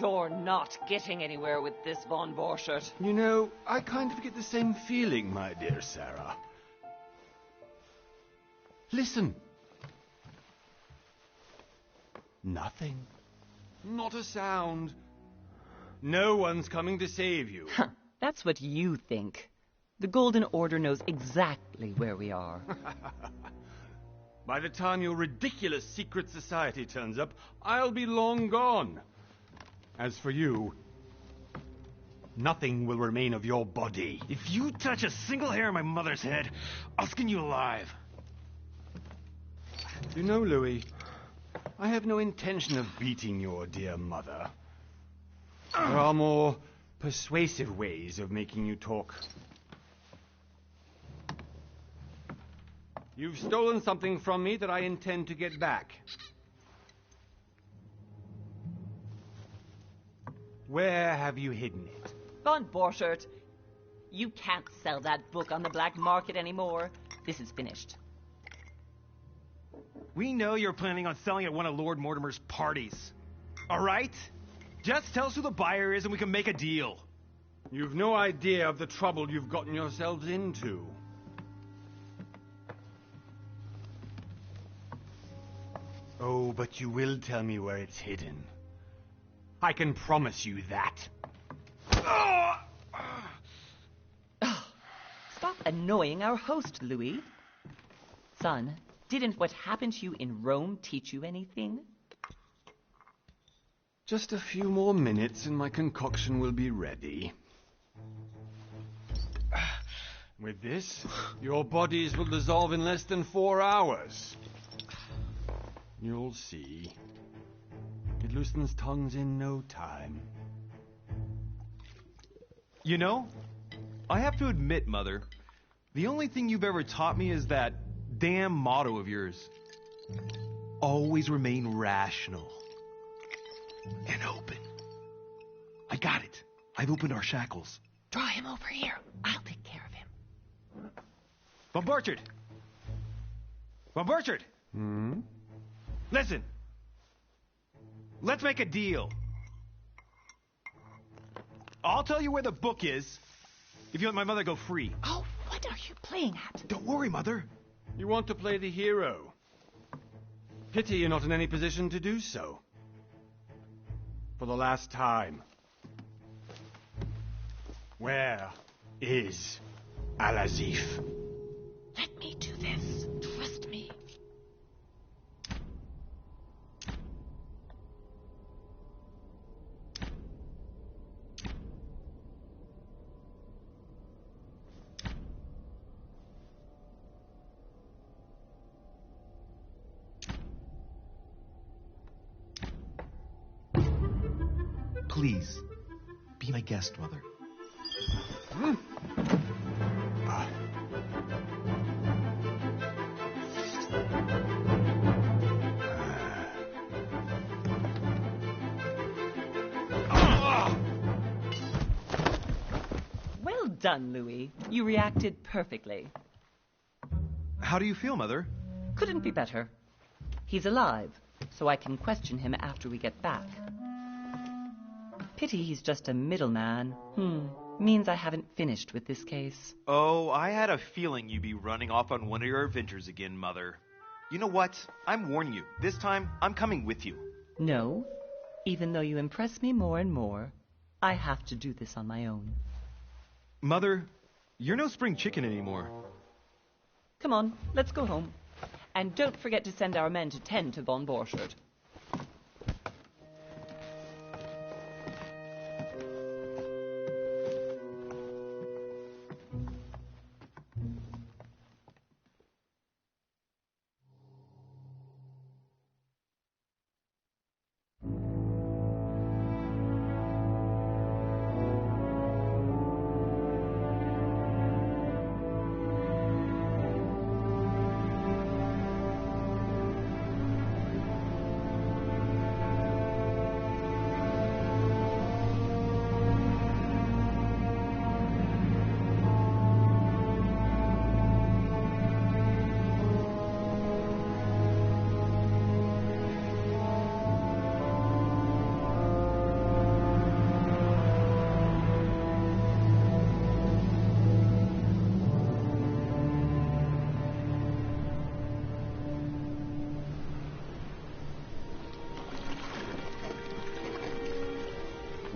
You're not getting anywhere with this, von Borchert. You know, I kind of get the same feeling, my dear Sarah. Listen. Nothing. Not a sound. No one's coming to save you. That's what you think. The Golden Order knows exactly where we are. By the time your ridiculous secret society turns up, I'll be long gone. As for you, nothing will remain of your body. If you touch a single hair on my mother's head, I'll skin you alive. You know, Louis, I have no intention of beating your dear mother. There are more persuasive ways of making you talk. You've stolen something from me that I intend to get back. Where have you hidden it? Von Borchert, you can't sell that book on the black market anymore. This is finished. We know you're planning on selling at one of Lord Mortimer's parties. All right? Just tell us who the buyer is and we can make a deal. You've no idea of the trouble you've gotten yourselves into. Oh, but you will tell me where it's hidden. I can promise you that. Stop annoying our host, Louis. Son, didn't what happened to you in Rome teach you anything? Just a few more minutes and my concoction will be ready. With this, your bodies will dissolve in less than 4 hours. You'll see. It loosens tongues in no time. You know, I have to admit, Mother, the only thing you've ever taught me is that damn motto of yours. Always remain rational. And open. I got it. I've opened our shackles. Draw him over here. I'll take care of him. Von Borchert! Von Borchert! Hmm? Listen. Let's make a deal. I'll tell you where the book is if you let my mother go free. Oh, what are you playing at? Don't worry, Mother. You want to play the hero. Pity you're not in any position to do so. For the last time. Where is Al-Azif? Let me do this. Trust me. Please, be my guest, Mother. Well done, Louis. You reacted perfectly. How do you feel, Mother? Couldn't be better. He's alive, so I can question him after we get back. Pity he's just a middleman. Means I haven't finished with this case. Oh, I had a feeling you'd be running off on one of your adventures again, Mother. You know what? I'm warning you. This time, I'm coming with you. No. Even though you impress me more and more, I have to do this on my own. Mother, you're no spring chicken anymore. Come on, let's go home. And don't forget to send our men to tend to von Borchert.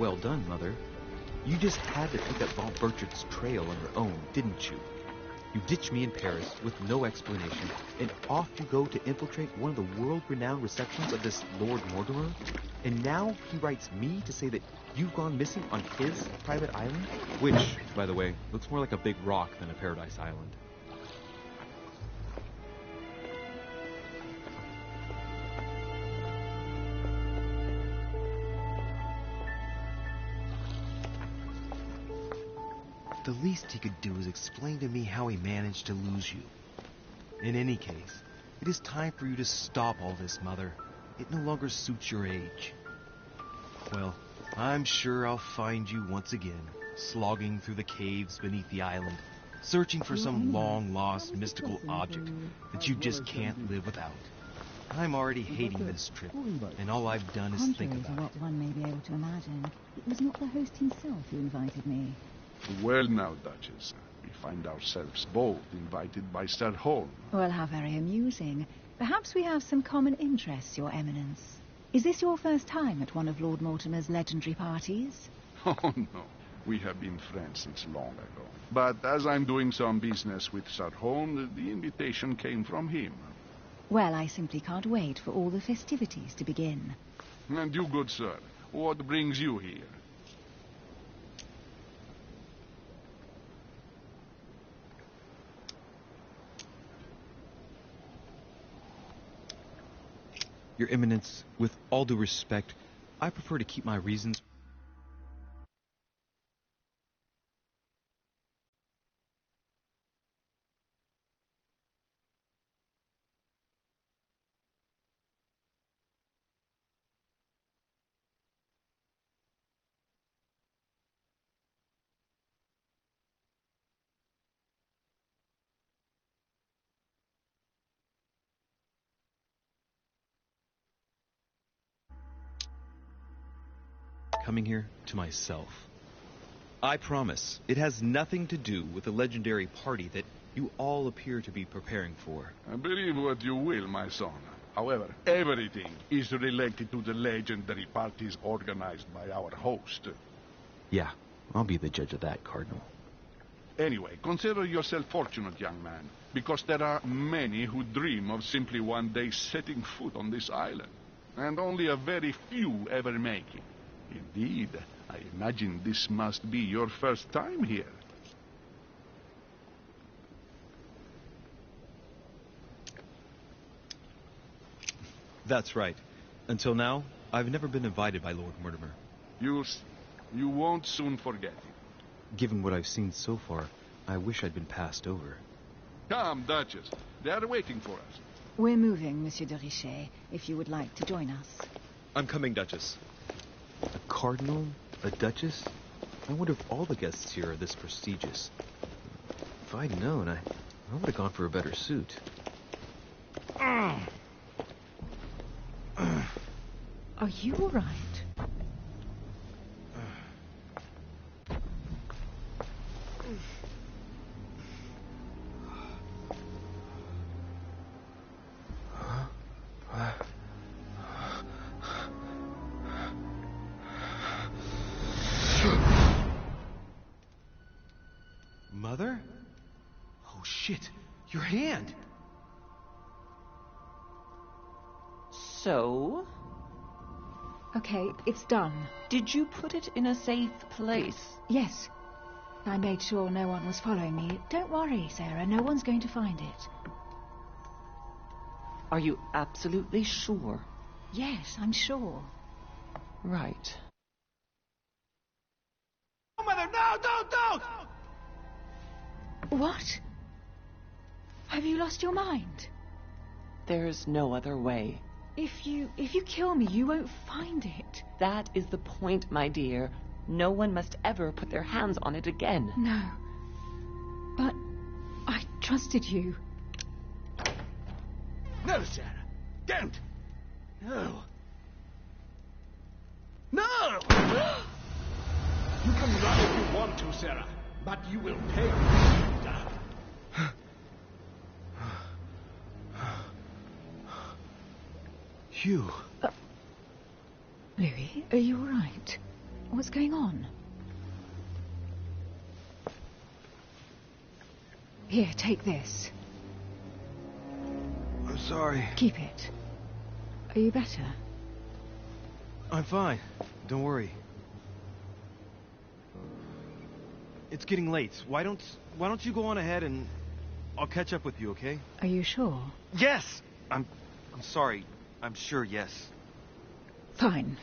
well done, Mother. You just had to take up Von Burchard's trail on your own, didn't you? You ditched me in Paris with no explanation, and off you go to infiltrate one of the world-renowned receptions of this Lord Mortimer? And now he writes me to say that you've gone missing on his private island? Which, by the way, looks more like a big rock than a paradise island. The least he could do is explain to me how he managed to lose you. In any case, it is time for you to stop all this, Mother. It no longer suits your age. Well, I'm sure I'll find you once again, slogging through the caves beneath the island, searching for some long-lost mystical object that you just can't live without. I'm already hating this trip, and all I've done is think about what one may be able to imagine. It was not the host himself who invited me. Well now, Duchess, we find ourselves both invited by Sir Holm. Well, how very amusing. Perhaps we have some common interests, Your Eminence. Is this your first time at one of Lord Mortimer's legendary parties? Oh, no. We have been friends since long ago. But as I'm doing some business with Sir Holm, the invitation came from him. Well, I simply can't wait for all the festivities to begin. And you, good sir, what brings you here? Your Eminence, with all due respect, I prefer to keep my reasons... coming here to myself. I promise, it has nothing to do with the legendary party that you all appear to be preparing for. Believe what you will, my son. However, everything is related to the legendary parties organized by our host. Yeah, I'll be the judge of that, Cardinal. Anyway, consider yourself fortunate, young man, because there are many who dream of simply one day setting foot on this island, and only a very few ever make it. Indeed, I imagine this must be your first time here. That's right. Until now, I've never been invited by Lord Mortimer. You won't soon forget it. Given what I've seen so far, I wish I'd been passed over. Come, Duchess. They are waiting for us. We're moving, Monsieur de Richet, if you would like to join us. I'm coming, Duchess. A cardinal? A duchess? I wonder if all the guests here are this prestigious. If I'd known, I would have gone for a better suit. Are you all right? Mother? Oh, shit. Your hand. So? Okay, it's done. Did you put it in a safe place? Yes. I made sure no one was following me. Don't worry, Sarah. No one's going to find it. Are you absolutely sure? Yes, I'm sure. Right. Oh, Mother, no, don't! What? Have you lost your mind? There's no other way. If you kill me, you won't find it. That is the point, my dear. No one must ever put their hands on it again. No. But I trusted you. No, Sarah. Don't. No. No! You can run if you want to, Sarah, but you will pay. Hugh. Louis, are you all right? What's going on? Here, take this. I'm sorry. Keep it. Are you better? I'm fine. Don't worry. It's getting late. Why don't you go on ahead and I'll catch up with you, okay? Are you sure? Yes. I'm sorry. I'm sure, yes. Fine.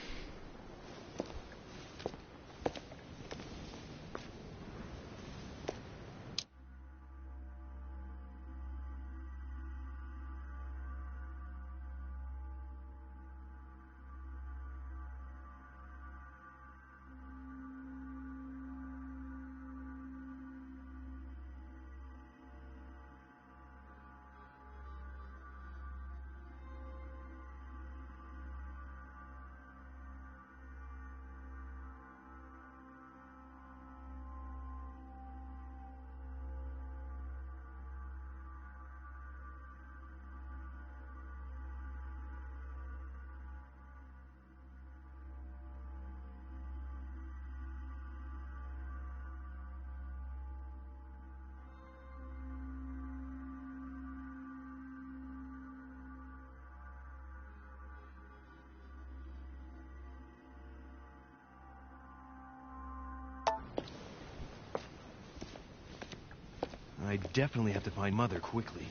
I definitely have to find Mother quickly.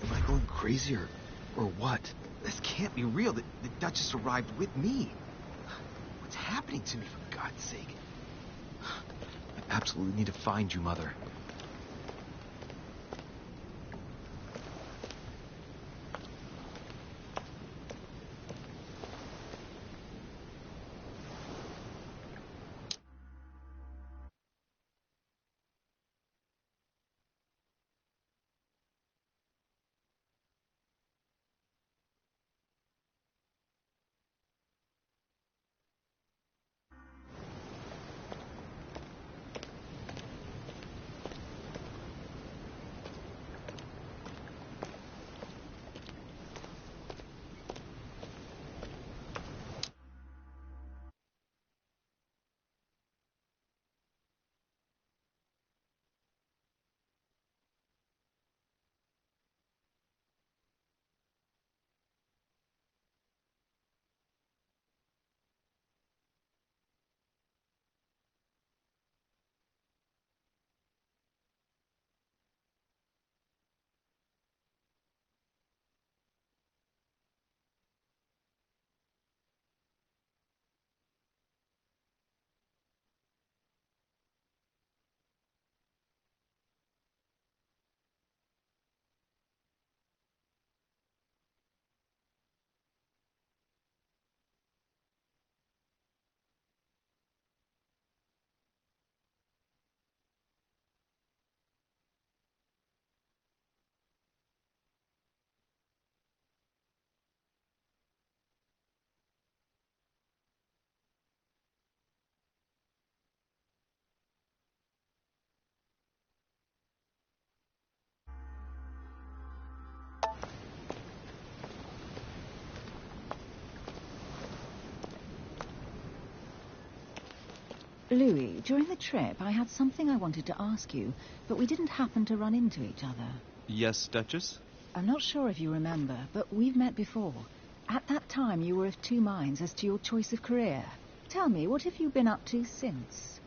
Am I going crazy or what? This can't be real. The Duchess arrived with me. What's happening to me, for God's sake? I absolutely need to find you, Mother. Louis, during the trip, I had something I wanted to ask you, but we didn't happen to run into each other. Yes, Duchess? I'm not sure if you remember, but we've met before. At that time, you were of two minds as to your choice of career. Tell me, what have you been up to since?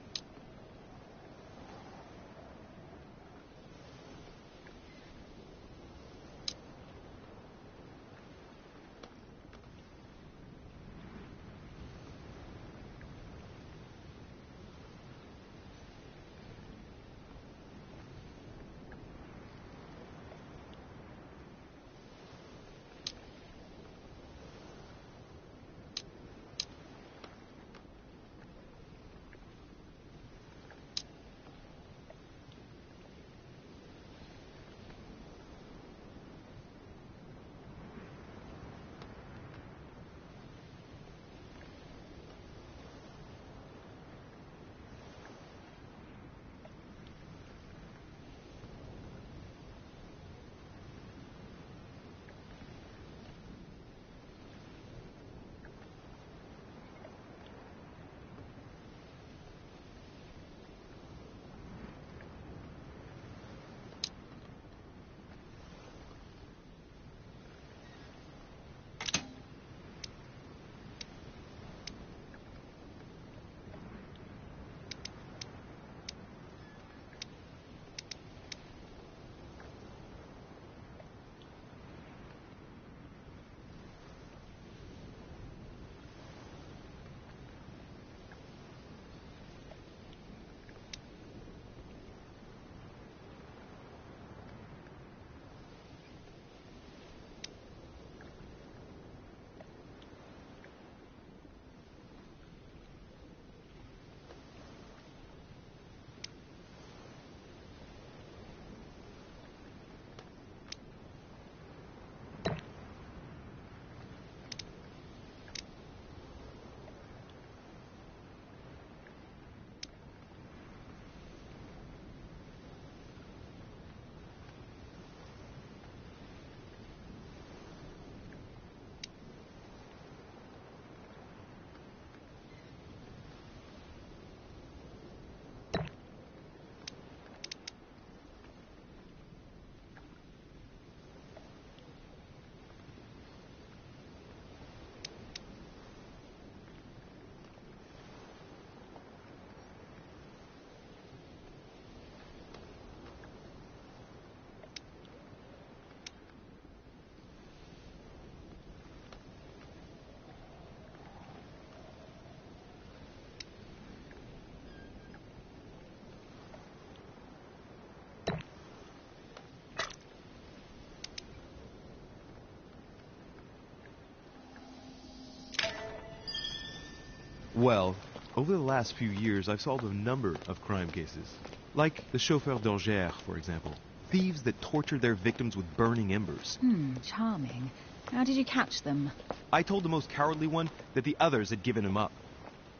Well, over the last few years, I've solved a number of crime cases. Like the chauffeur d'Angers, for example. Thieves that tortured their victims with burning embers. Charming. How did you catch them? I told the most cowardly one that the others had given him up.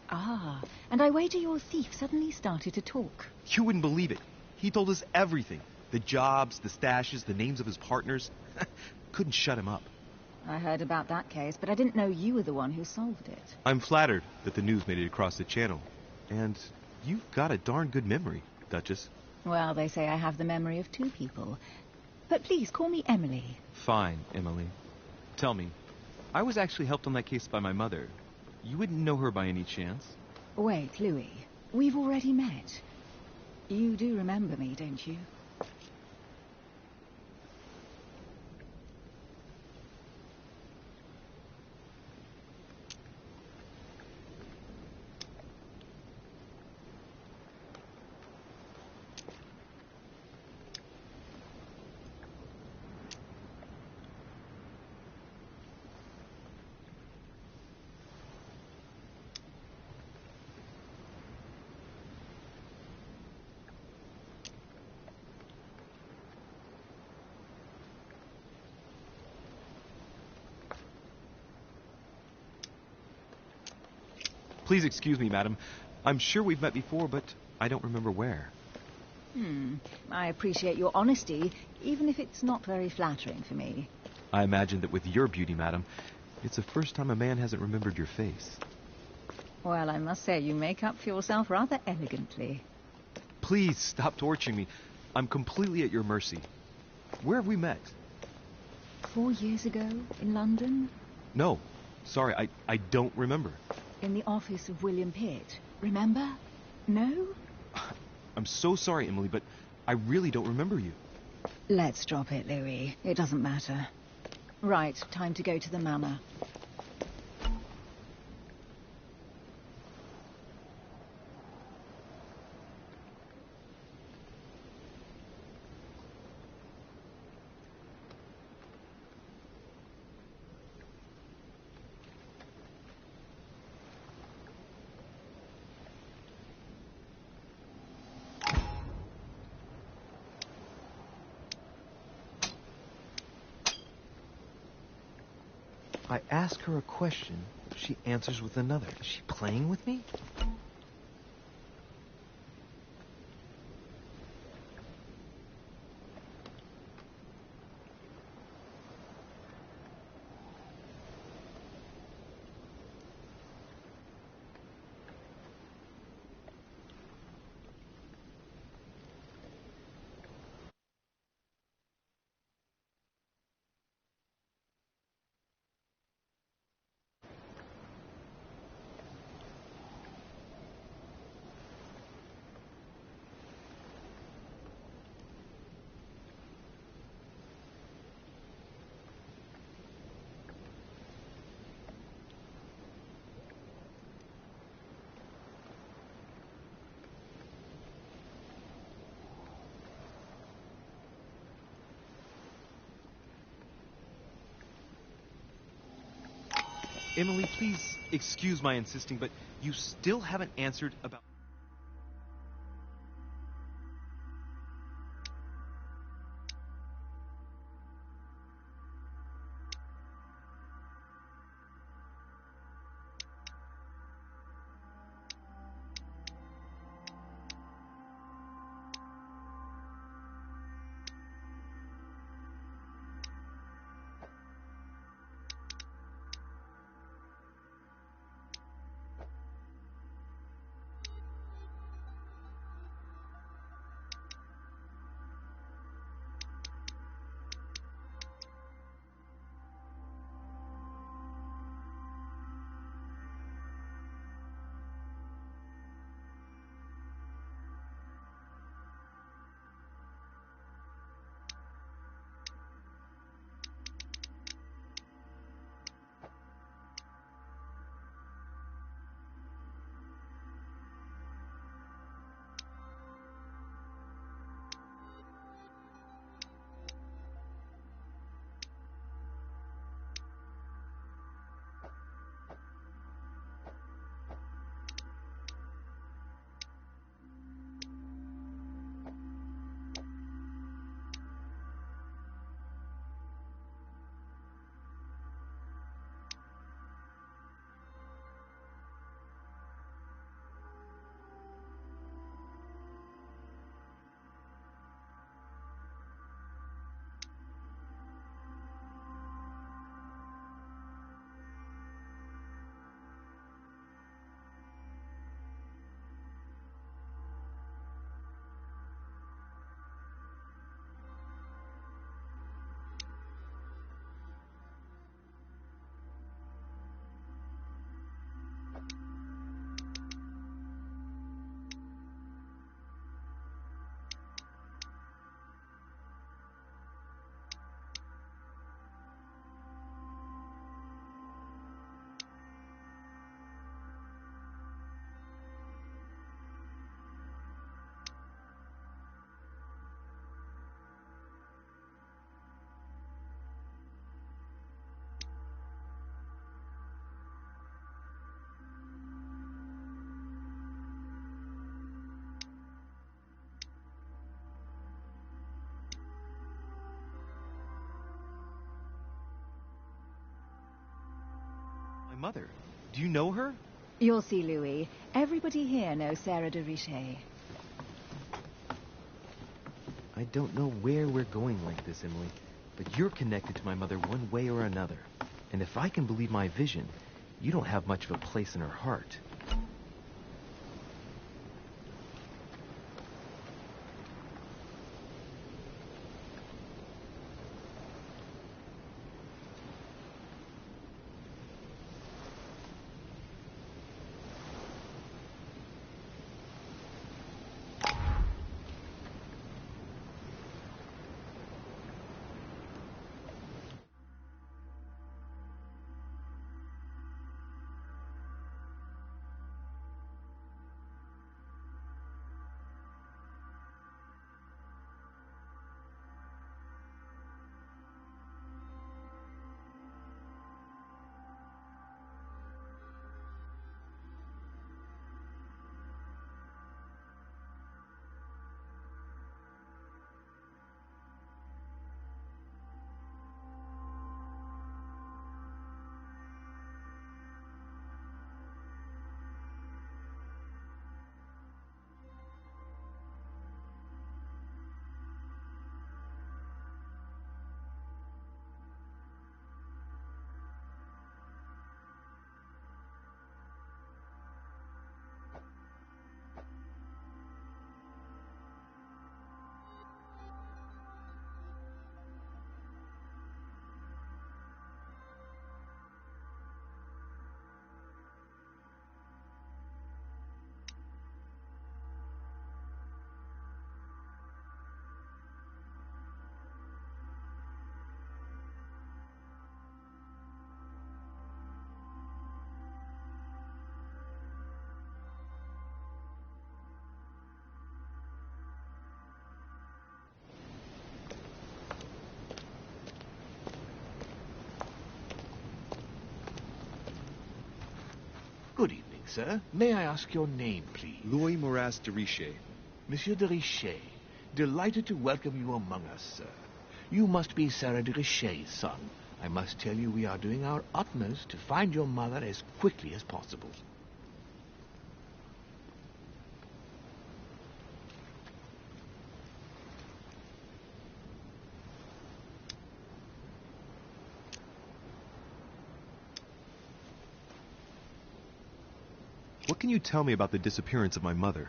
Ah, and I wager your thief suddenly started to talk. You wouldn't believe it. He told us everything. The jobs, the stashes, the names of his partners. Couldn't shut him up. I heard about that case, but I didn't know you were the one who solved it. I'm flattered that the news made it across the channel. And you've got a darn good memory, Duchess. Well, they say I have the memory of two people. But please, call me Emily. Fine, Emily. Tell me, I was actually helped on that case by my mother. You wouldn't know her by any chance? Wait, Louis. We've already met. You do remember me, don't you? Please excuse me, madam. I'm sure we've met before, but I don't remember where. I appreciate your honesty, even if it's not very flattering for me. I imagine that with your beauty, madam, it's the first time a man hasn't remembered your face. Well, I must say, you make up for yourself rather elegantly. Please stop torturing me. I'm completely at your mercy. Where have we met? 4 years ago, in London? No. Sorry, I don't remember. In the office of William Pitt. Remember? No? I'm so sorry, Emily, but I really don't remember you. Let's drop it, Louis. It doesn't matter. Right, time to go to the manor. I ask her a question, she answers with another. Is she playing with me? Emily, please excuse my insisting, but you still haven't answered about... mother. Do you know her? You'll see, Louis. Everybody here knows Sarah de Richet. I don't know where we're going like this, Emily, but you're connected to my mother one way or another. And if I can believe my vision, you don't have much of a place in her heart. Good evening, sir. May I ask your name, please? Louis Moras de Richet. Monsieur de Richet. Delighted to welcome you among us, sir. You must be Sarah de Richet's son. I must tell you we are doing our utmost to find your mother as quickly as possible. What can you tell me about the disappearance of my mother?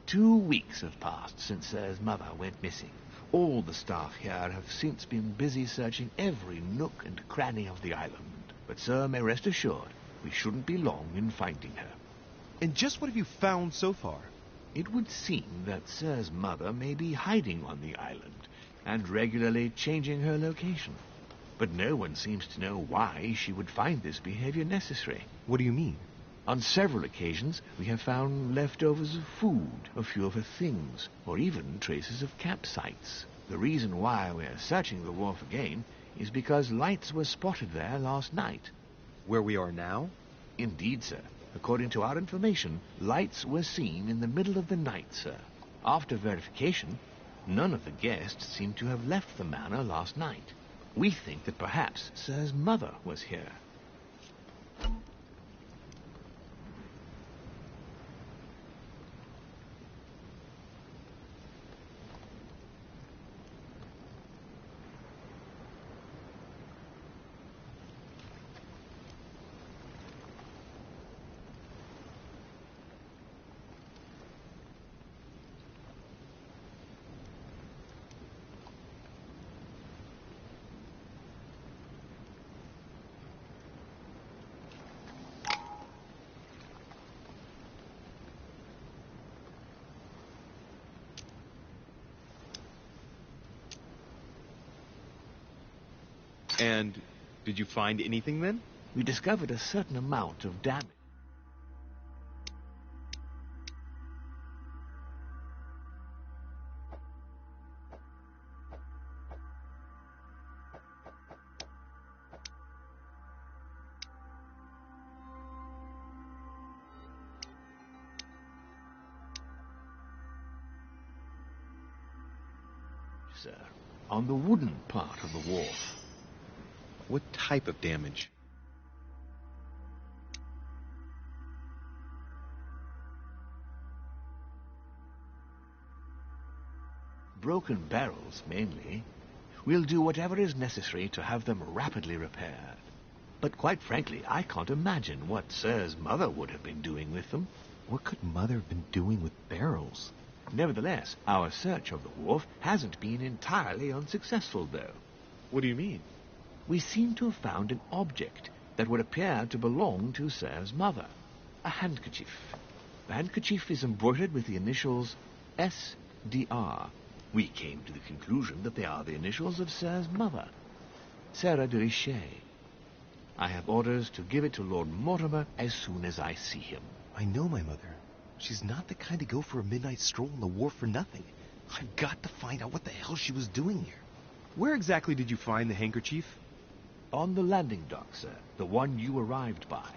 2 weeks have passed since Sir's mother went missing. All the staff here have since been busy searching every nook and cranny of the island. But Sir may rest assured, we shouldn't be long in finding her. And just what have you found so far? It would seem that Sir's mother may be hiding on the island and regularly changing her location. But no one seems to know why she would find this behavior necessary. What do you mean? On several occasions, we have found leftovers of food, a few of her things, or even traces of campsites. The reason why we are searching the wharf again is because lights were spotted there last night. Where we are now? Indeed, sir. According to our information, lights were seen in the middle of the night, sir. After verification, none of the guests seem to have left the manor last night. We think that perhaps Sir's mother was here. And did you find anything then? We discovered a certain amount of damage. Sir, on the wooden part of the wharf. What type of damage? broken barrels, mainly. We'll do whatever is necessary to have them rapidly repaired. But quite frankly, I can't imagine what Sir's mother would have been doing with them. What could Mother have been doing with barrels? Nevertheless, our search of the wharf hasn't been entirely unsuccessful, though. What do you mean? We seem to have found an object that would appear to belong to Sir's mother. A handkerchief. The handkerchief is embroidered with the initials S.D.R. We came to the conclusion that they are the initials of Sir's mother, Sarah de Richet. I have orders to give it to Lord Mortimer as soon as I see him. I know my mother. She's not the kind to go for a midnight stroll on the wharf for nothing. I've got to find out what the hell she was doing here. Where exactly did you find the handkerchief? On the landing dock, sir. The one you arrived by.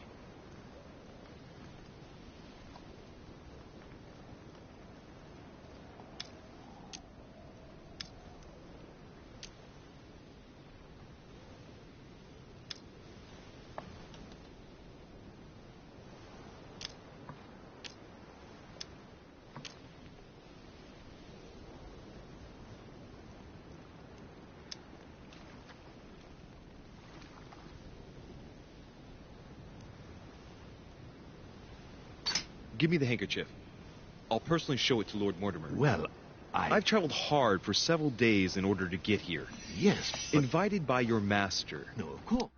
Give me the handkerchief. I'll personally show it to Lord Mortimer. Well, I've traveled hard for several days in order to get here. Yes, but... Invited by your master. No, of course.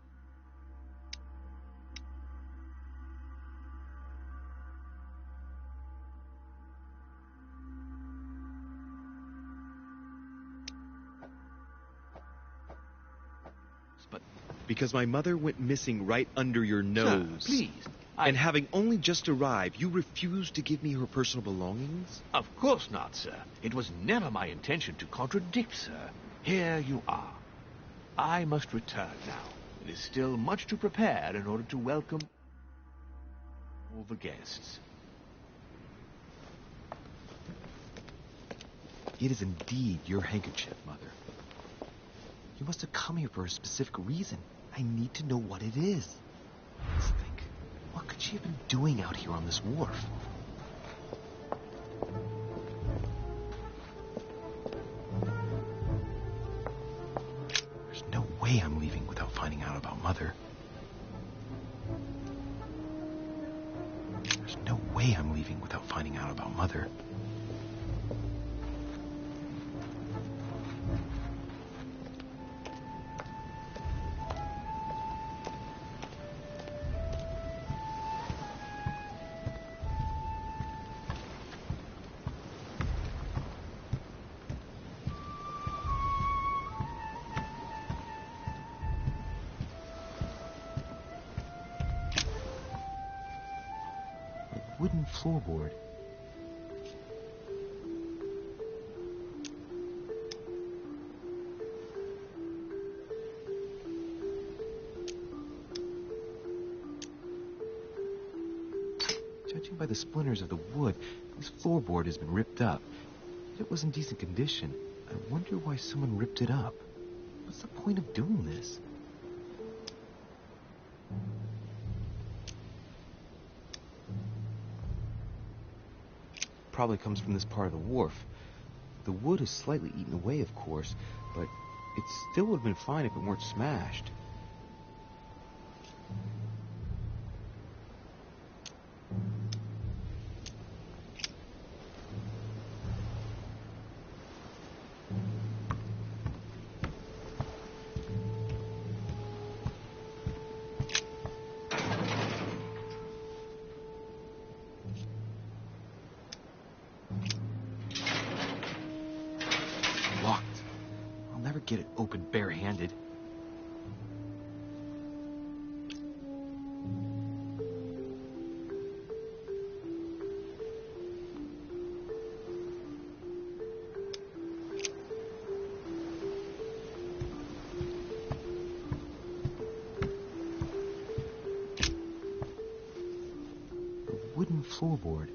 But because my mother went missing right under your nose. Sir, please. And having only just arrived, you refused to give me her personal belongings? Of course not, sir. It was never my intention to contradict, sir. Here you are. I must return now. It is still much to prepare in order to welcome all the guests. It is indeed your handkerchief, Mother. You must have come here for a specific reason. I need to know what it is. Let's think. What could she have been doing out here on this wharf? There's no way I'm leaving without finding out about Mother. There's no way I'm leaving without finding out about Mother. Wooden floorboard. Judging by the splinters of the wood, this floorboard has been ripped up. If it was in decent condition, I wonder why someone ripped it up. What's the point of doing this? Probably comes from this part of the wharf. The wood is slightly eaten away, of course, but it still would have been fine if it weren't smashed. Locked. I'll never get it open barehanded. A wooden floorboard.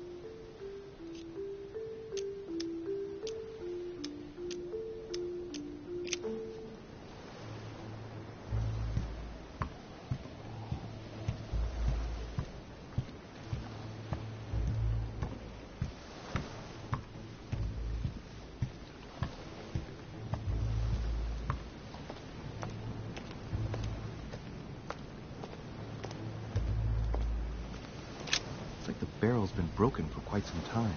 trail's been broken for quite some time.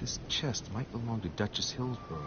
This chest might belong to Duchess Hillsborough.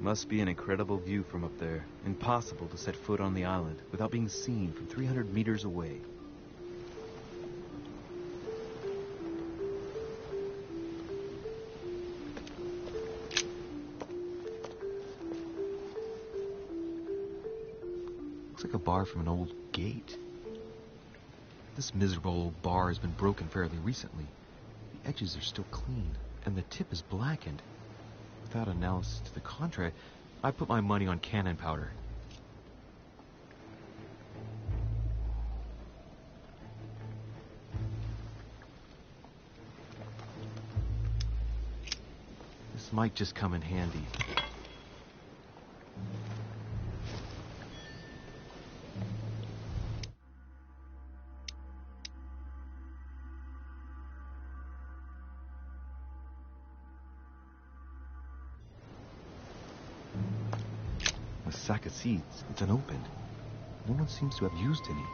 Must be an incredible view from up there. Impossible to set foot on the island without being seen from 300 meters away. Looks like a bar from an old gate. This miserable old bar has been broken fairly recently. The edges are still clean, and the tip is blackened. Without analysis to the contrary, I put my money on cannon powder. This might just come in handy. Sack of seeds. It's unopened. No one seems to have used any.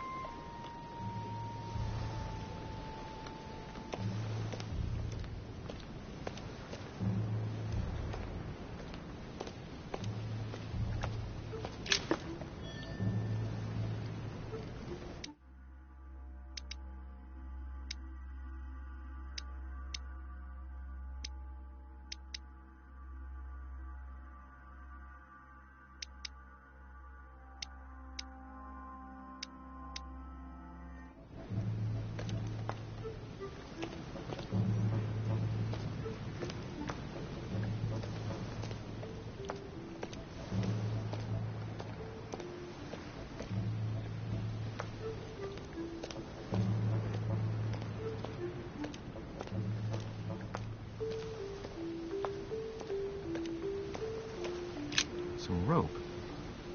Some rope.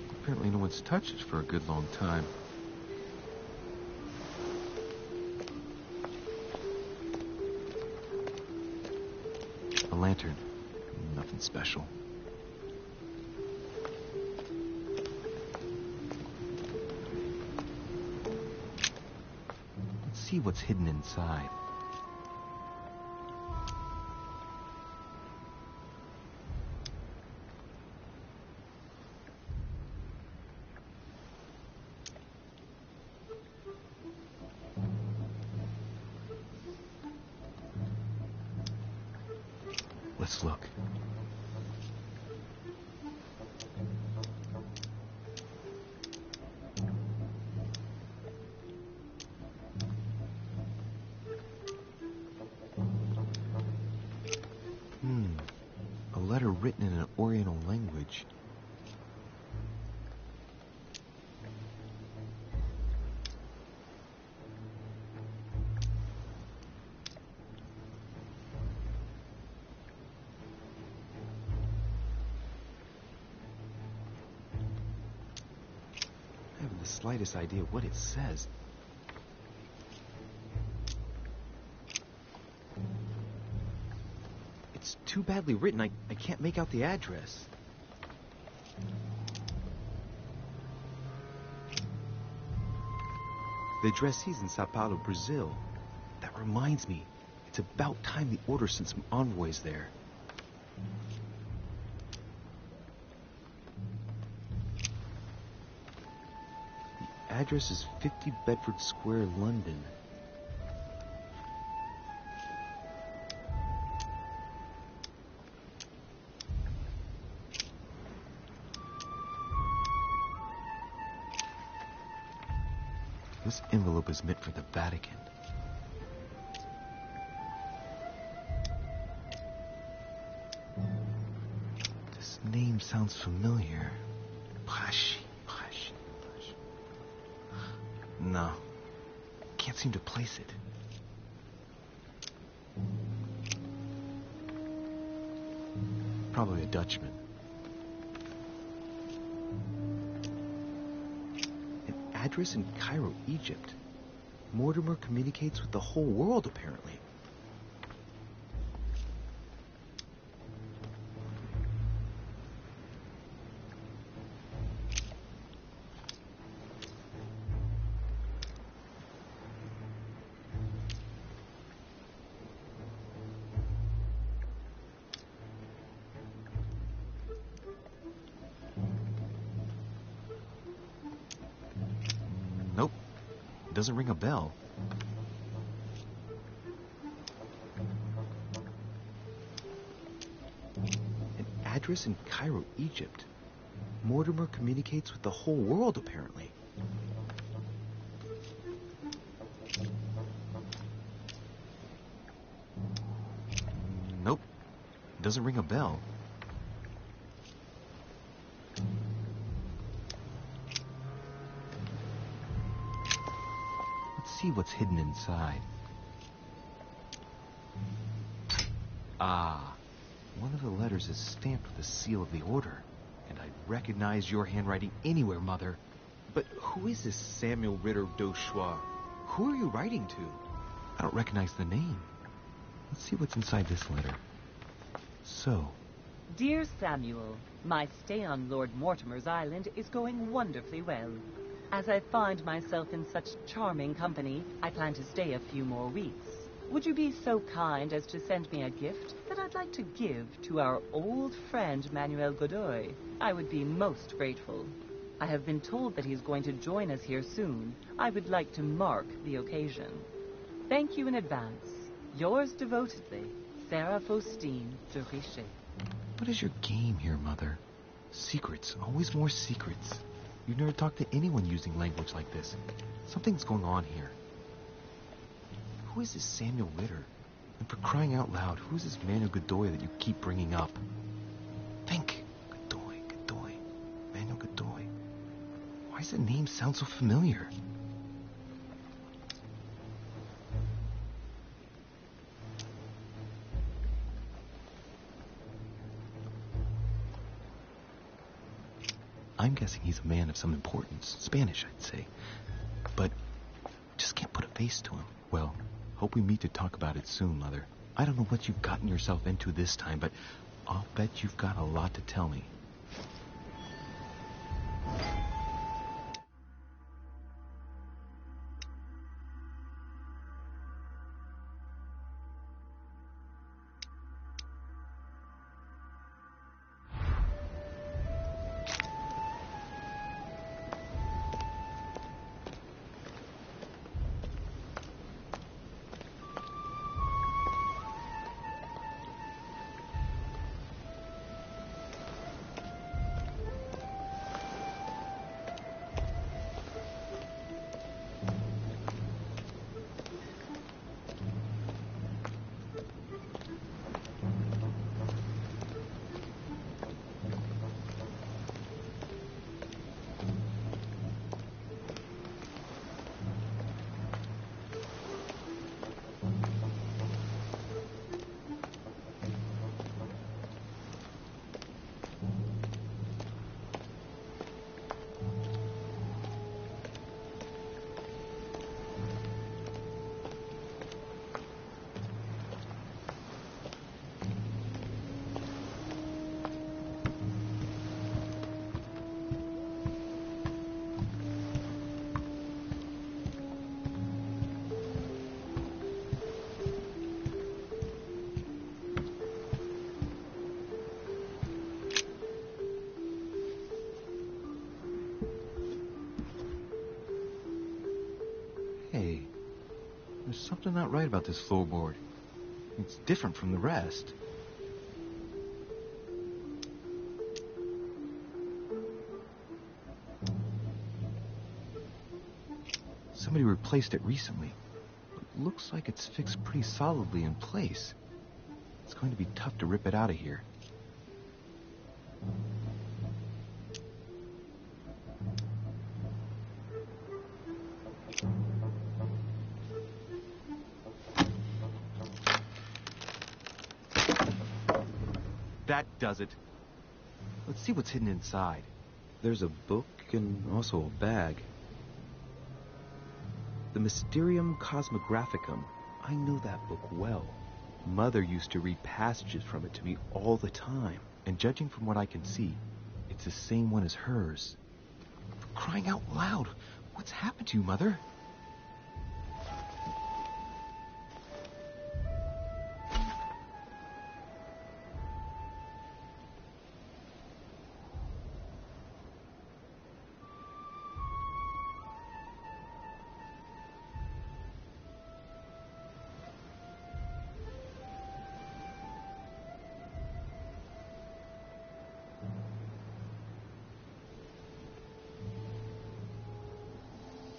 Apparently no one's touched it for a good long time. A lantern. Nothing special. Let's see what's hidden inside. Let's look. A letter written in an Oriental language. I haven't the slightest idea what it says. It's too badly written, I can't make out the address. The addressee's in Sao Paulo, Brazil. That reminds me, it's about time the order sent some envoys there. The address is 50 Bedford Square, London. This envelope is meant for the Vatican. This name sounds familiar. Prashi. No. Can't seem to place it. Probably a Dutchman. An address in Cairo, Egypt. Mortimer communicates with the whole world, apparently. Nope. Doesn't ring a bell. An address in Cairo, Egypt. Mortimer communicates with the whole world, apparently. Nope. Doesn't ring a bell. See what's hidden inside. Ah, one of the letters is stamped with the seal of the order, and I'd recognize your handwriting anywhere, Mother. But who is this Samuel Ritter d'Auchois? Who are you writing to? I don't recognize the name. Let's see what's inside this letter. So, Dear Samuel, my stay on Lord Mortimer's island is going wonderfully well. As I find myself in such charming company, I plan to stay a few more weeks. Would you be so kind as to send me a gift that I'd like to give to our old friend Manuel Godoy? I would be most grateful. I have been told that he's going to join us here soon. I would like to mark the occasion. Thank you in advance. Yours devotedly, Sarah Faustine de Richet. what is your game here, Mother? Secrets, always more secrets. You've never talked to anyone using language like this. Something's going on here. Who is this Samuel Ritter? And for crying out loud, who's this Manuel Godoy that you keep bringing up? Think. Godoy. Manuel Godoy. Why does the name sound so familiar? I'm guessing he's a man of some importance. Spanish, I'd say. But just can't put a face to him. Well, hope we meet to talk about it soon, Mother. I don't know what you've gotten yourself into this time, but I'll bet you've got a lot to tell me. Hey, there's something not right about this floorboard. It's different from the rest. Some Somebody replaced it recently. It looks like it's fixed pretty solidly in place. It's going to be tough to rip it out of here. That does it. Let's see what's hidden inside. There's a book and also a bag. The Mysterium Cosmographicum. I know that book well. Mother used to read passages from it to me all the time. And judging from what I can see, it's the same one as hers. For crying out loud, what's happened to you, Mother?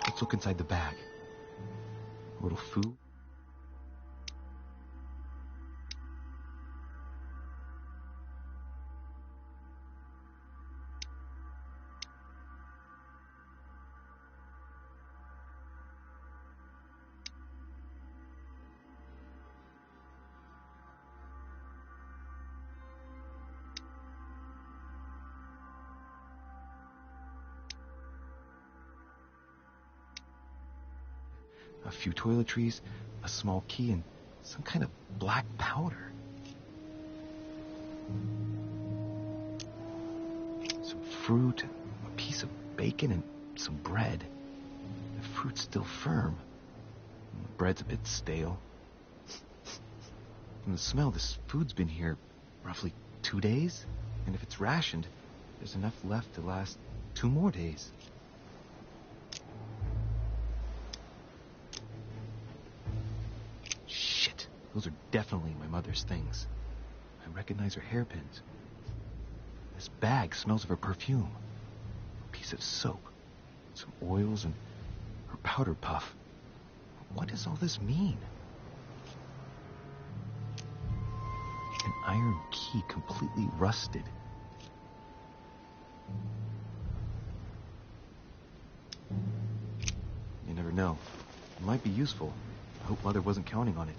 Let's look inside the bag. A little food. A few toiletries, a small key, and some kind of black powder. Some fruit, a piece of bacon, and some bread. The fruit's still firm. And the bread's a bit stale. From the smell, this food's been here roughly 2 days. And if it's rationed, there's enough left to last 2 more days. Those are definitely my mother's things. I recognize her hairpins. This bag smells of her perfume. A piece of soap, some oils, and her powder puff. What does all this mean? An iron key completely rusted. You never know. It might be useful. I hope Mother wasn't counting on it.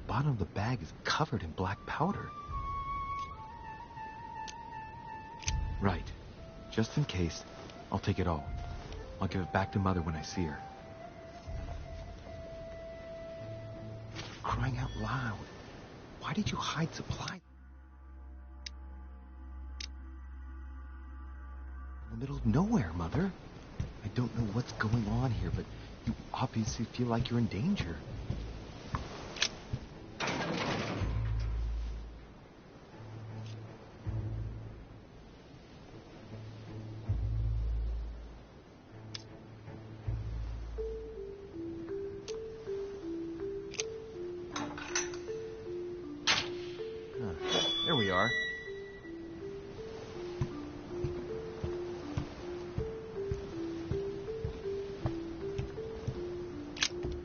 The bottom of the bag is covered in black powder. Right. Just in case, I'll take it all. I'll give it back to Mother when I see her. Crying out loud. Why did you hide supplies? In the middle of nowhere, Mother. I don't know what's going on here, but you obviously feel like you're in danger. There we are.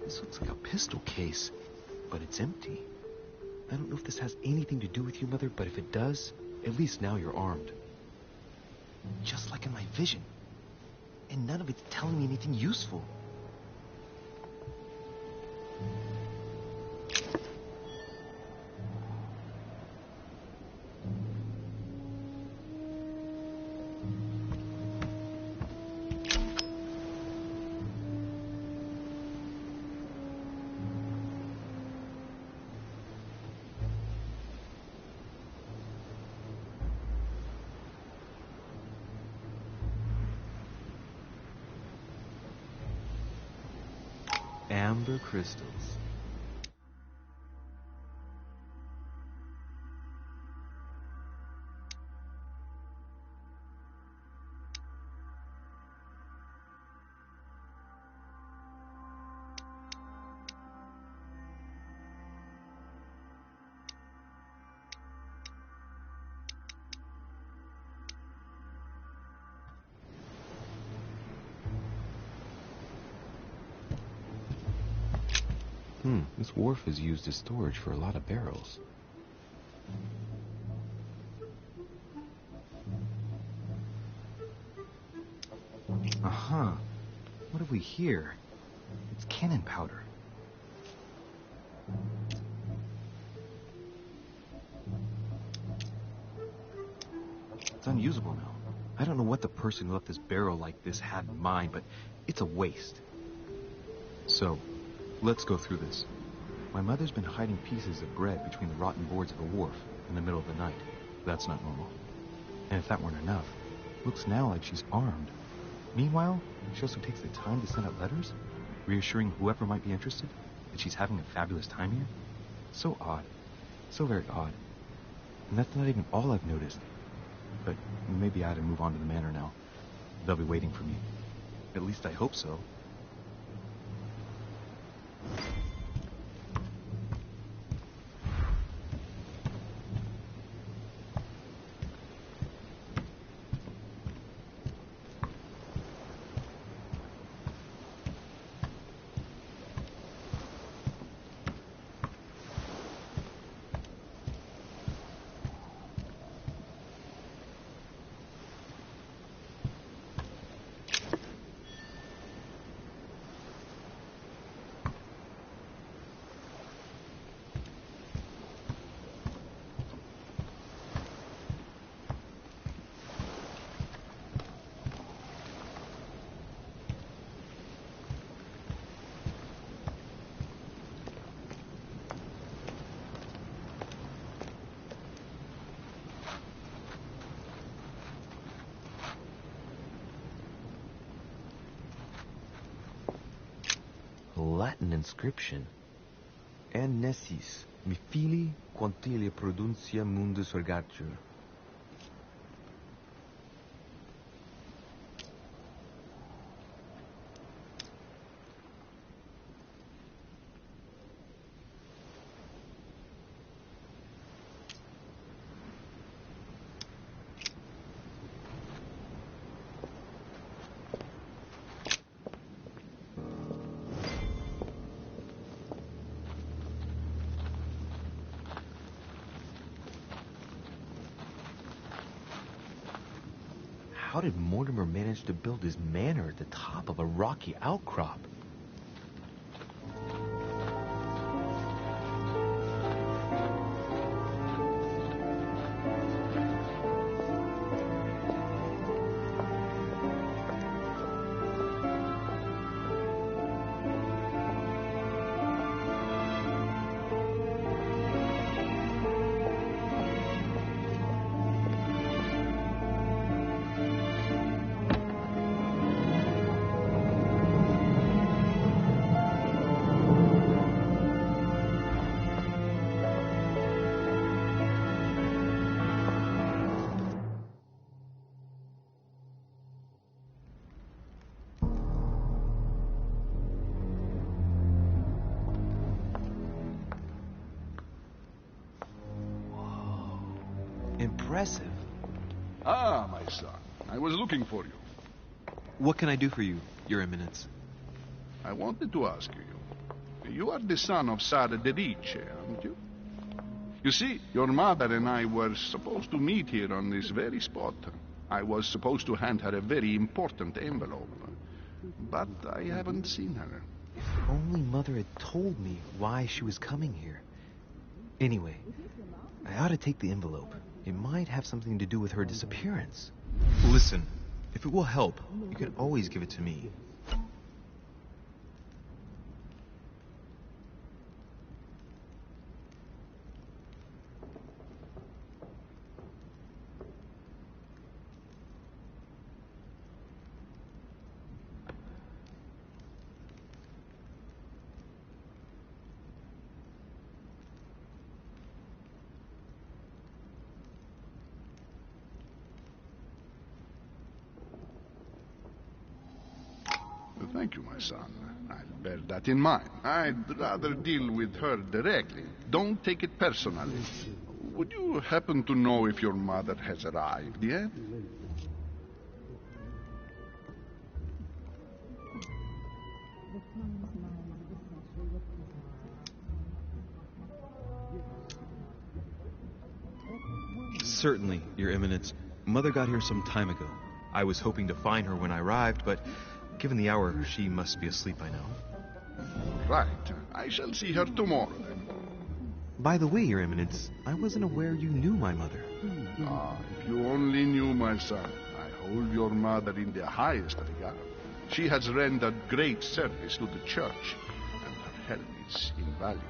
This looks like a pistol case, but it's empty. I don't know if this has anything to do with you, Mother, but if it does, at least now you're armed. Just like in my vision. And none of it's telling me anything useful. Amber crystals. This wharf is used as storage for a lot of barrels. Aha. What have we here? It's cannon powder. It's unusable now. I don't know what the person who left this barrel like this had in mind, but it's a waste. So, let's go through this. My mother's been hiding pieces of bread between the rotten boards of a wharf in the middle of the night. That's not normal. And if that weren't enough, looks now like she's armed. Meanwhile, she also takes the time to send out letters, reassuring whoever might be interested that she's having a fabulous time here. So odd. So very odd. And that's not even all I've noticed. But maybe I ought to move on to the manor now. They'll be waiting for me. At least I hope so. Latin inscription. En nessis, mi fili quantilia produncia mundus ergatur. How did Mortimer manage to build his manor at the top of a rocky outcrop? Impressive. Ah, my son. I was looking for you. What can I do for you, Your Eminence? I wanted to ask you. You are the son of Sara de Riche, aren't you? You see, your mother and I were supposed to meet here on this very spot. I was supposed to hand her a very important envelope. But I haven't seen her. If only Mother had told me why she was coming here. Anyway, I ought to take the envelope. It might have something to do with her disappearance. Listen, if it will help, you can always give it to me. Thank you, my son. I'll bear that in mind. I'd rather deal with her directly. Don't take it personally. Would you happen to know if your mother has arrived yet? Certainly, Your Eminence. Mother got here some time ago. I was hoping to find her when I arrived, but given the hour, she must be asleep by now. Right. I shall see her tomorrow, then. By the way, Your Eminence, I wasn't aware you knew my mother. Ah, if you only knew, my son. I hold your mother in the highest regard. She has rendered great service to the church, and her help is invaluable.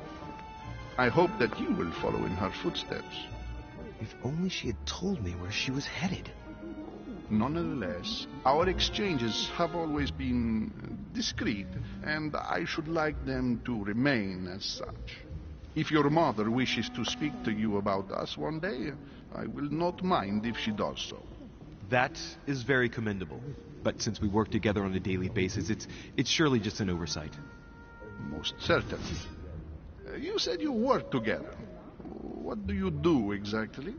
I hope that you will follow in her footsteps. If only she had told me where she was headed. Nonetheless, our exchanges have always been discreet, and I should like them to remain as such. If your mother wishes to speak to you about us one day, I will not mind if she does so. That is very commendable. But since we work together on a daily basis, it's surely just an oversight. Most certainly. You said you work together. What do you do exactly?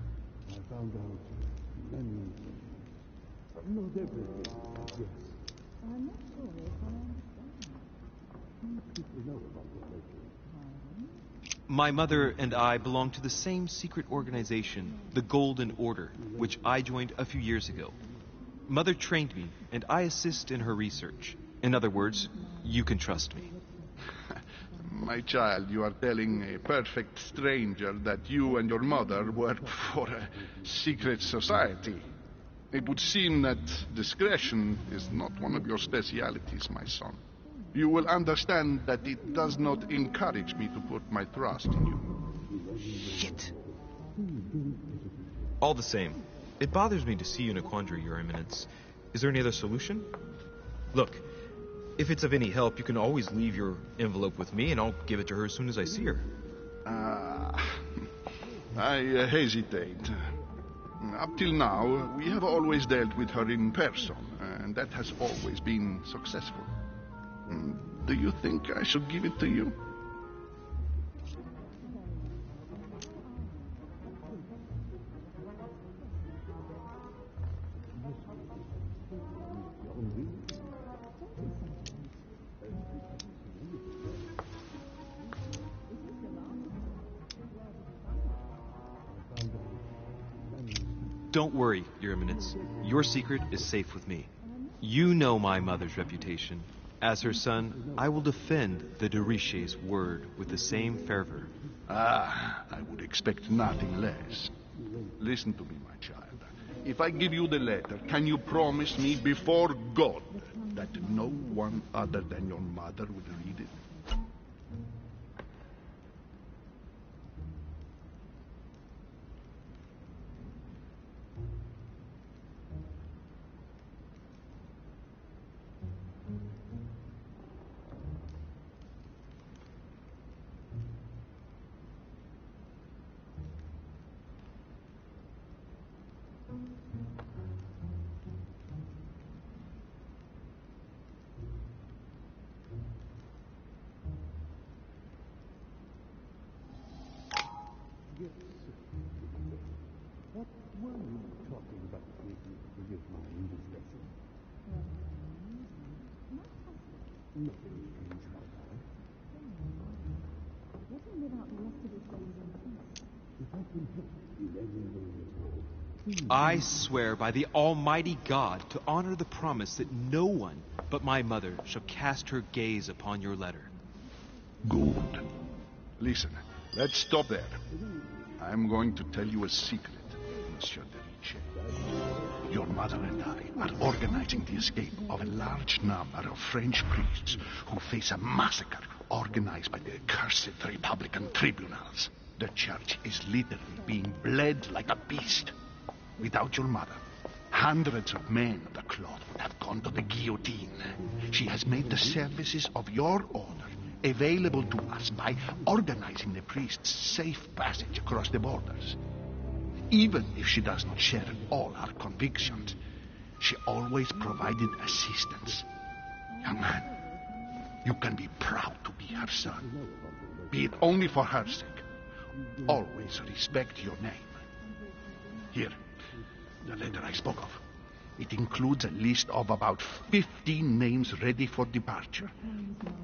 My mother and I belong to the same secret organization, the Golden Order, which I joined a few years ago. Mother trained me, and I assist in her research. In other words, you can trust me. My child, you are telling a perfect stranger that you and your mother work for a secret society. It would seem that discretion is not one of your specialities, my son. You will understand that it does not encourage me to put my trust in you. Shit. All the same, it bothers me to see you in a quandary, Your Eminence. Is there any other solution? Look, if it's of any help, you can always leave your envelope with me, and I'll give it to her as soon as I see her. I hesitate. Up till now, we have always dealt with her in person, and that has always been successful. Do you think I should give it to you? Don't worry, Your Eminence. Your secret is safe with me. You know my mother's reputation. As her son, I will defend the de Richet's word with the same fervor. I would expect nothing less. Listen to me, my child. If I give you the letter, can you promise me before God that no one other than your mother will read it? I swear by the Almighty God to honor the promise that no one but my mother shall cast her gaze upon your letter. Good. Listen, let's stop there. I'm going to tell you a secret, Monsieur de Richet. Your mother and I are organizing the escape of a large number of French priests who face a massacre organized by the accursed Republican tribunals. The church is literally being bled like a beast. Without your mother, hundreds of men of the cloth would have gone to the guillotine. She has made the services of your order available to us by organizing the priests' safe passage across the borders. Even if she does not share all our convictions, she always provided assistance. Young man, you can be proud to be her son. Be it only for her sake. Always respect your name. Here, the letter I spoke of. It includes a list of about 15 names ready for departure.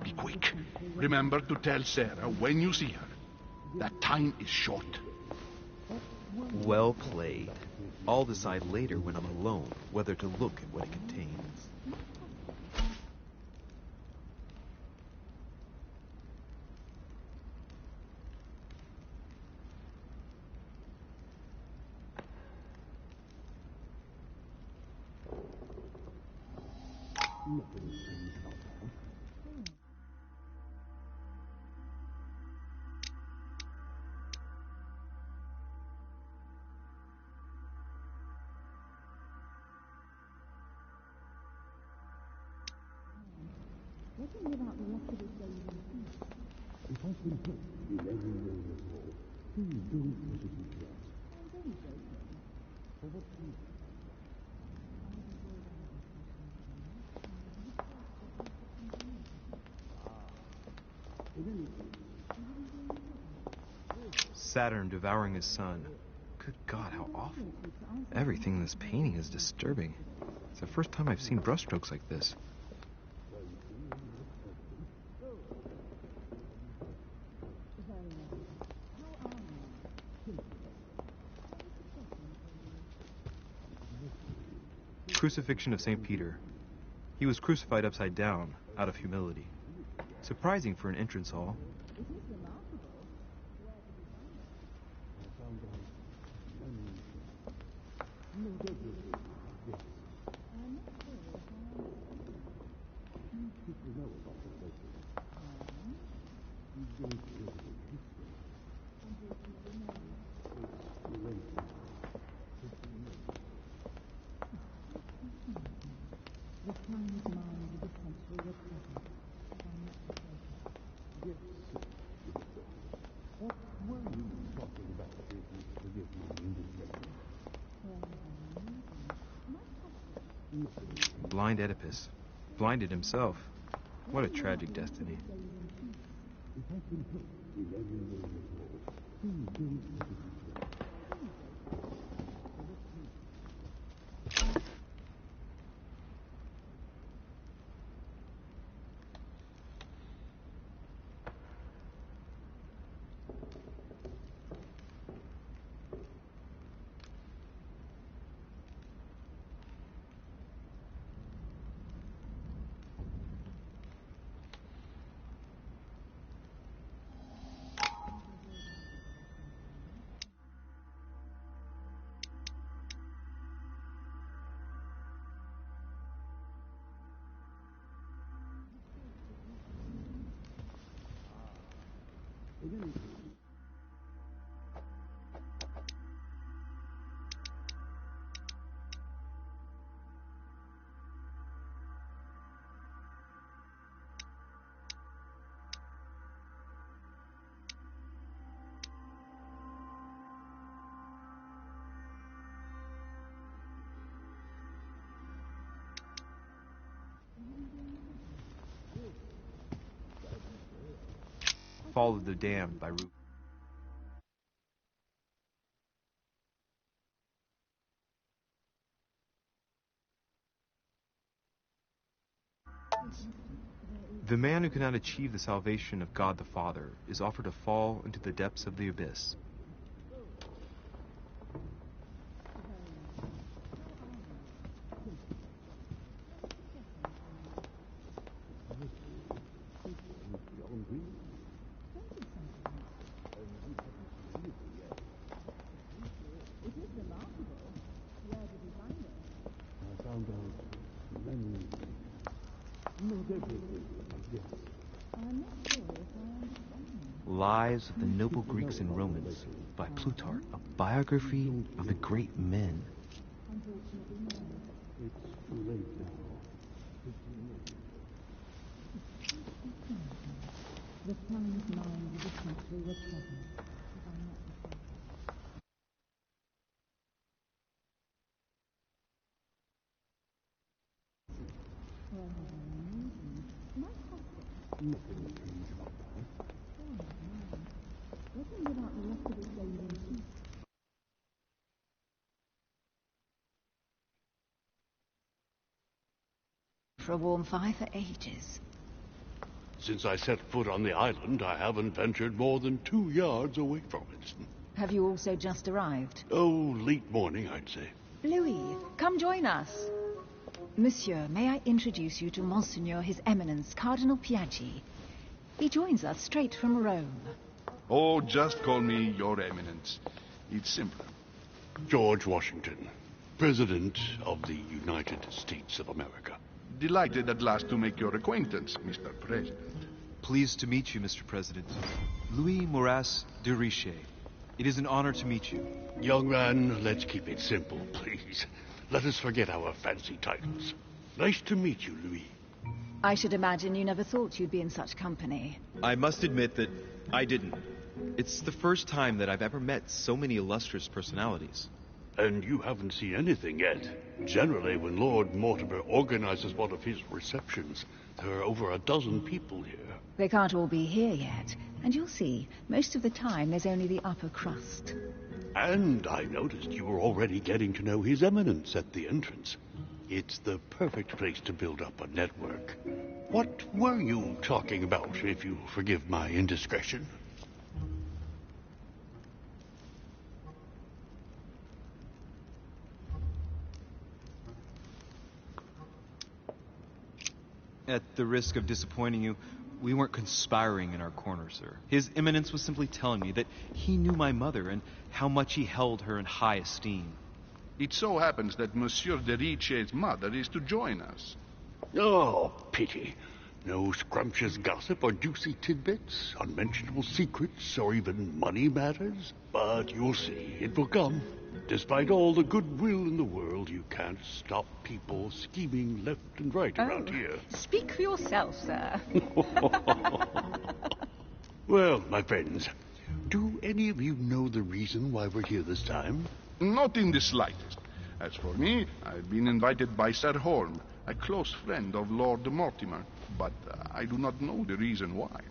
Be quick. Remember to tell Sarah when you see her that time is short. Well played. I'll decide later when I'm alone whether to look at what it contains. Saturn devouring his son. Good God, how awful. Everything in this painting is disturbing. It's the first time I've seen brushstrokes like this. Crucifixion of St. Peter. He was crucified upside down, out of humility. Surprising for an entrance hall. Blind Oedipus. Blinded himself. What a tragic destiny. Fall of the Damned by Root. The man who cannot achieve the salvation of God the Father is offered to fall into the depths of the abyss. Lives of the Noble Greeks and Romans by Plutarch, a biography of the great men. For a warm fire for ages. Since I set foot on the island, I haven't ventured more than 2 yards away from it. have you also just arrived? Oh, late morning, I'd say. Louis, come join us. Monsieur, may I introduce you to Monseigneur His Eminence, Cardinal Piaggi. He joins us straight from Rome. Oh, just call me Your Eminence. It's simple. George Washington, President of the United States of America. Delighted at last to make your acquaintance, Mr. President. Pleased to meet you, Mr. President. Louis Moras de Richet. It is an honor to meet you. Young man, let's keep it simple, please. Let us forget our fancy titles. Nice to meet you, Louis. I should imagine you never thought you'd be in such company. I must admit that I didn't. It's the first time that I've ever met so many illustrious personalities. And you haven't seen anything yet. Generally, when Lord Mortimer organizes one of his receptions, there are over a dozen people here. They can't all be here yet. And you'll see, most of the time there's only the upper crust. And I noticed you were already getting to know His Eminence at the entrance. It's the perfect place to build up a network. What were you talking about, if you forgive my indiscretion? At the risk of disappointing you, we weren't conspiring in our corner, sir. His Eminence was simply telling me that he knew my mother and how much he held her in high esteem. It so happens that Monsieur de Richet's mother is to join us. Oh, pity. No scrumptious gossip or juicy tidbits, unmentionable secrets, or even money matters. But you'll see, it will come. Despite all the goodwill in the world, you can't stop people scheming left and right around here. Speak for yourself, sir. Well, my friends, do any of you know the reason why we're here this time? Not in the slightest. As for me, I've been invited by Sir Holm, a close friend of Lord Mortimer, but I do not know the reason why.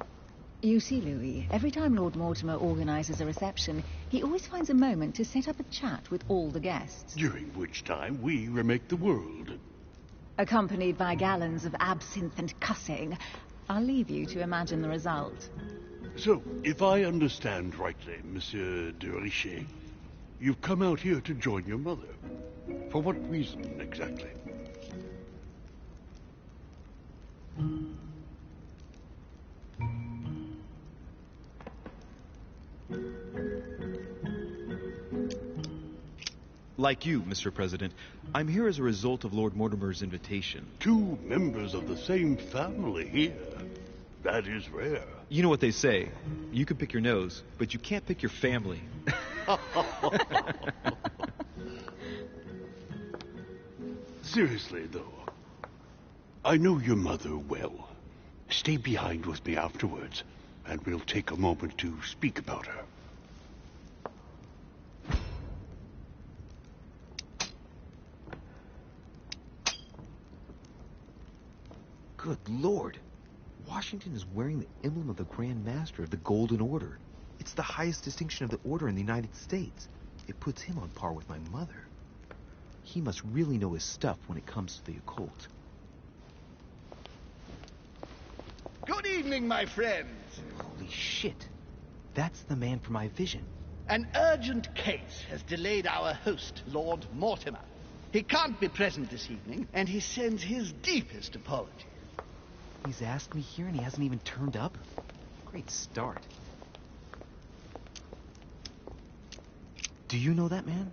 You see, Louis, every time Lord Mortimer organizes a reception, he always finds a moment to set up a chat with all the guests. During which time we remake the world. Accompanied by gallons of absinthe and cussing. I'll leave you to imagine the result. So, if I understand rightly, Monsieur de Richet, you've come out here to join your mother. For what reason, exactly? Like you, Mr. President, I'm here as a result of Lord Mortimer's invitation. 2 members of the same family here. That is rare. You know what they say. You can pick your nose, but you can't pick your family. Seriously, though, I know your mother well. Stay behind with me afterwards, and we'll take a moment to speak about her. Good Lord. Washington is wearing the emblem of the Grand Master of the Golden Order. It's the highest distinction of the order in the United States. It puts him on par with my mother. He must really know his stuff when it comes to the occult. Good evening, my friends. Holy shit. That's the man for my vision. An urgent case has delayed our host, Lord Mortimer. He can't be present this evening, and he sends his deepest apologies. He's asked me here and he hasn't even turned up? Great start. Do you know that man?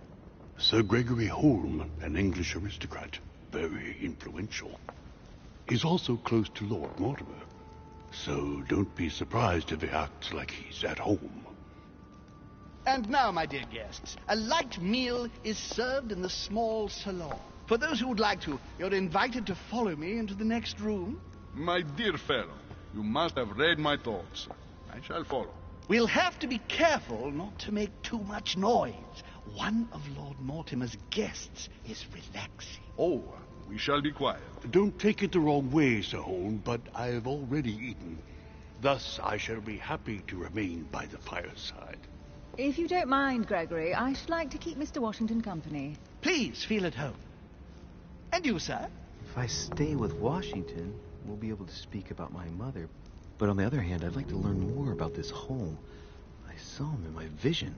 Sir Gregory Holm, an English aristocrat. Very influential. He's also close to Lord Mortimer. So don't be surprised if he acts like he's at home. And now, my dear guests, a light meal is served in the small salon. For those who would like to, you're invited to follow me into the next room. My dear fellow, you must have read my thoughts. I shall follow. We'll have to be careful not to make too much noise. One of Lord Mortimer's guests is relaxing. Oh, we shall be quiet. Don't take it the wrong way, Sir Holm, but I've already eaten. Thus, I shall be happy to remain by the fireside. If you don't mind, Gregory, I should like to keep Mr. Washington company. Please feel at home. And you, sir? If I stay with Washington, we'll be able to speak about my mother. But on the other hand, I'd like to learn more about this home. I saw him in my vision.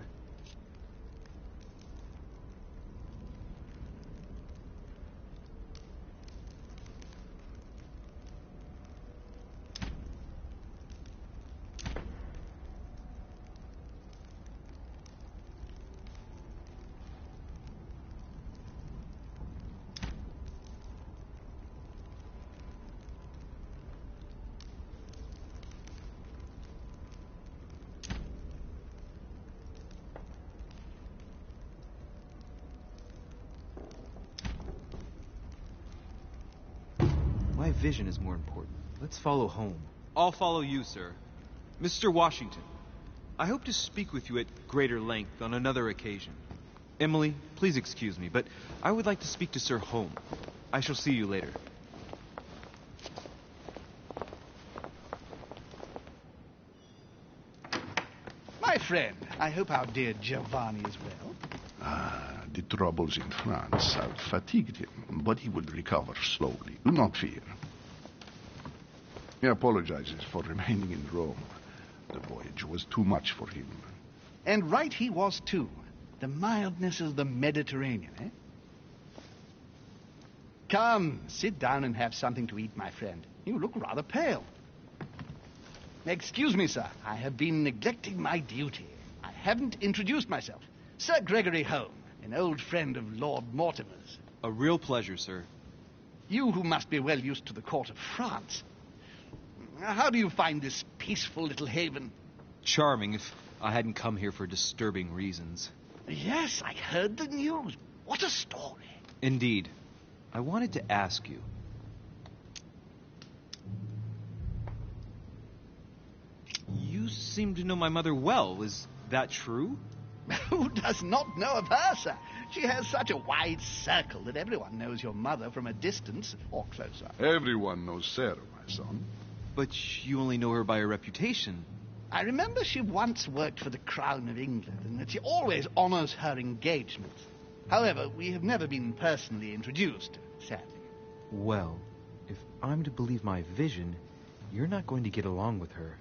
my vision is more important. Let's follow home. I'll follow you, sir. Mr. Washington, I hope to speak with you at greater length on another occasion. Emily, please excuse me, but I would like to speak to Sir Home. I shall see you later. My friend, I hope our dear Giovanni is well. The troubles in France have fatigued him, but he will recover slowly. Do not fear. He apologizes for remaining in Rome. The voyage was too much for him. And right he was, too. The mildness of the Mediterranean, eh? Come, sit down and have something to eat, my friend. You look rather pale. Excuse me, sir. I have been neglecting my duty. I haven't introduced myself. Sir Gregory Home, an old friend of Lord Mortimer's. A real pleasure, sir. You who must be well used to the court of France. How do you find this peaceful little haven? Charming, if I hadn't come here for disturbing reasons. Yes, I heard the news. What a story. Indeed. I wanted to ask you. You seem to know my mother well. Is that true? Who does not know of her, sir? She has such a wide circle that everyone knows your mother from a distance or closer. Everyone knows Sarah, my son. But you only know her by her reputation. I remember she once worked for the Crown of England and that she always honors her engagements. However, we have never been personally introduced, sadly. Well, if I'm to believe my vision, you're not going to get along with her.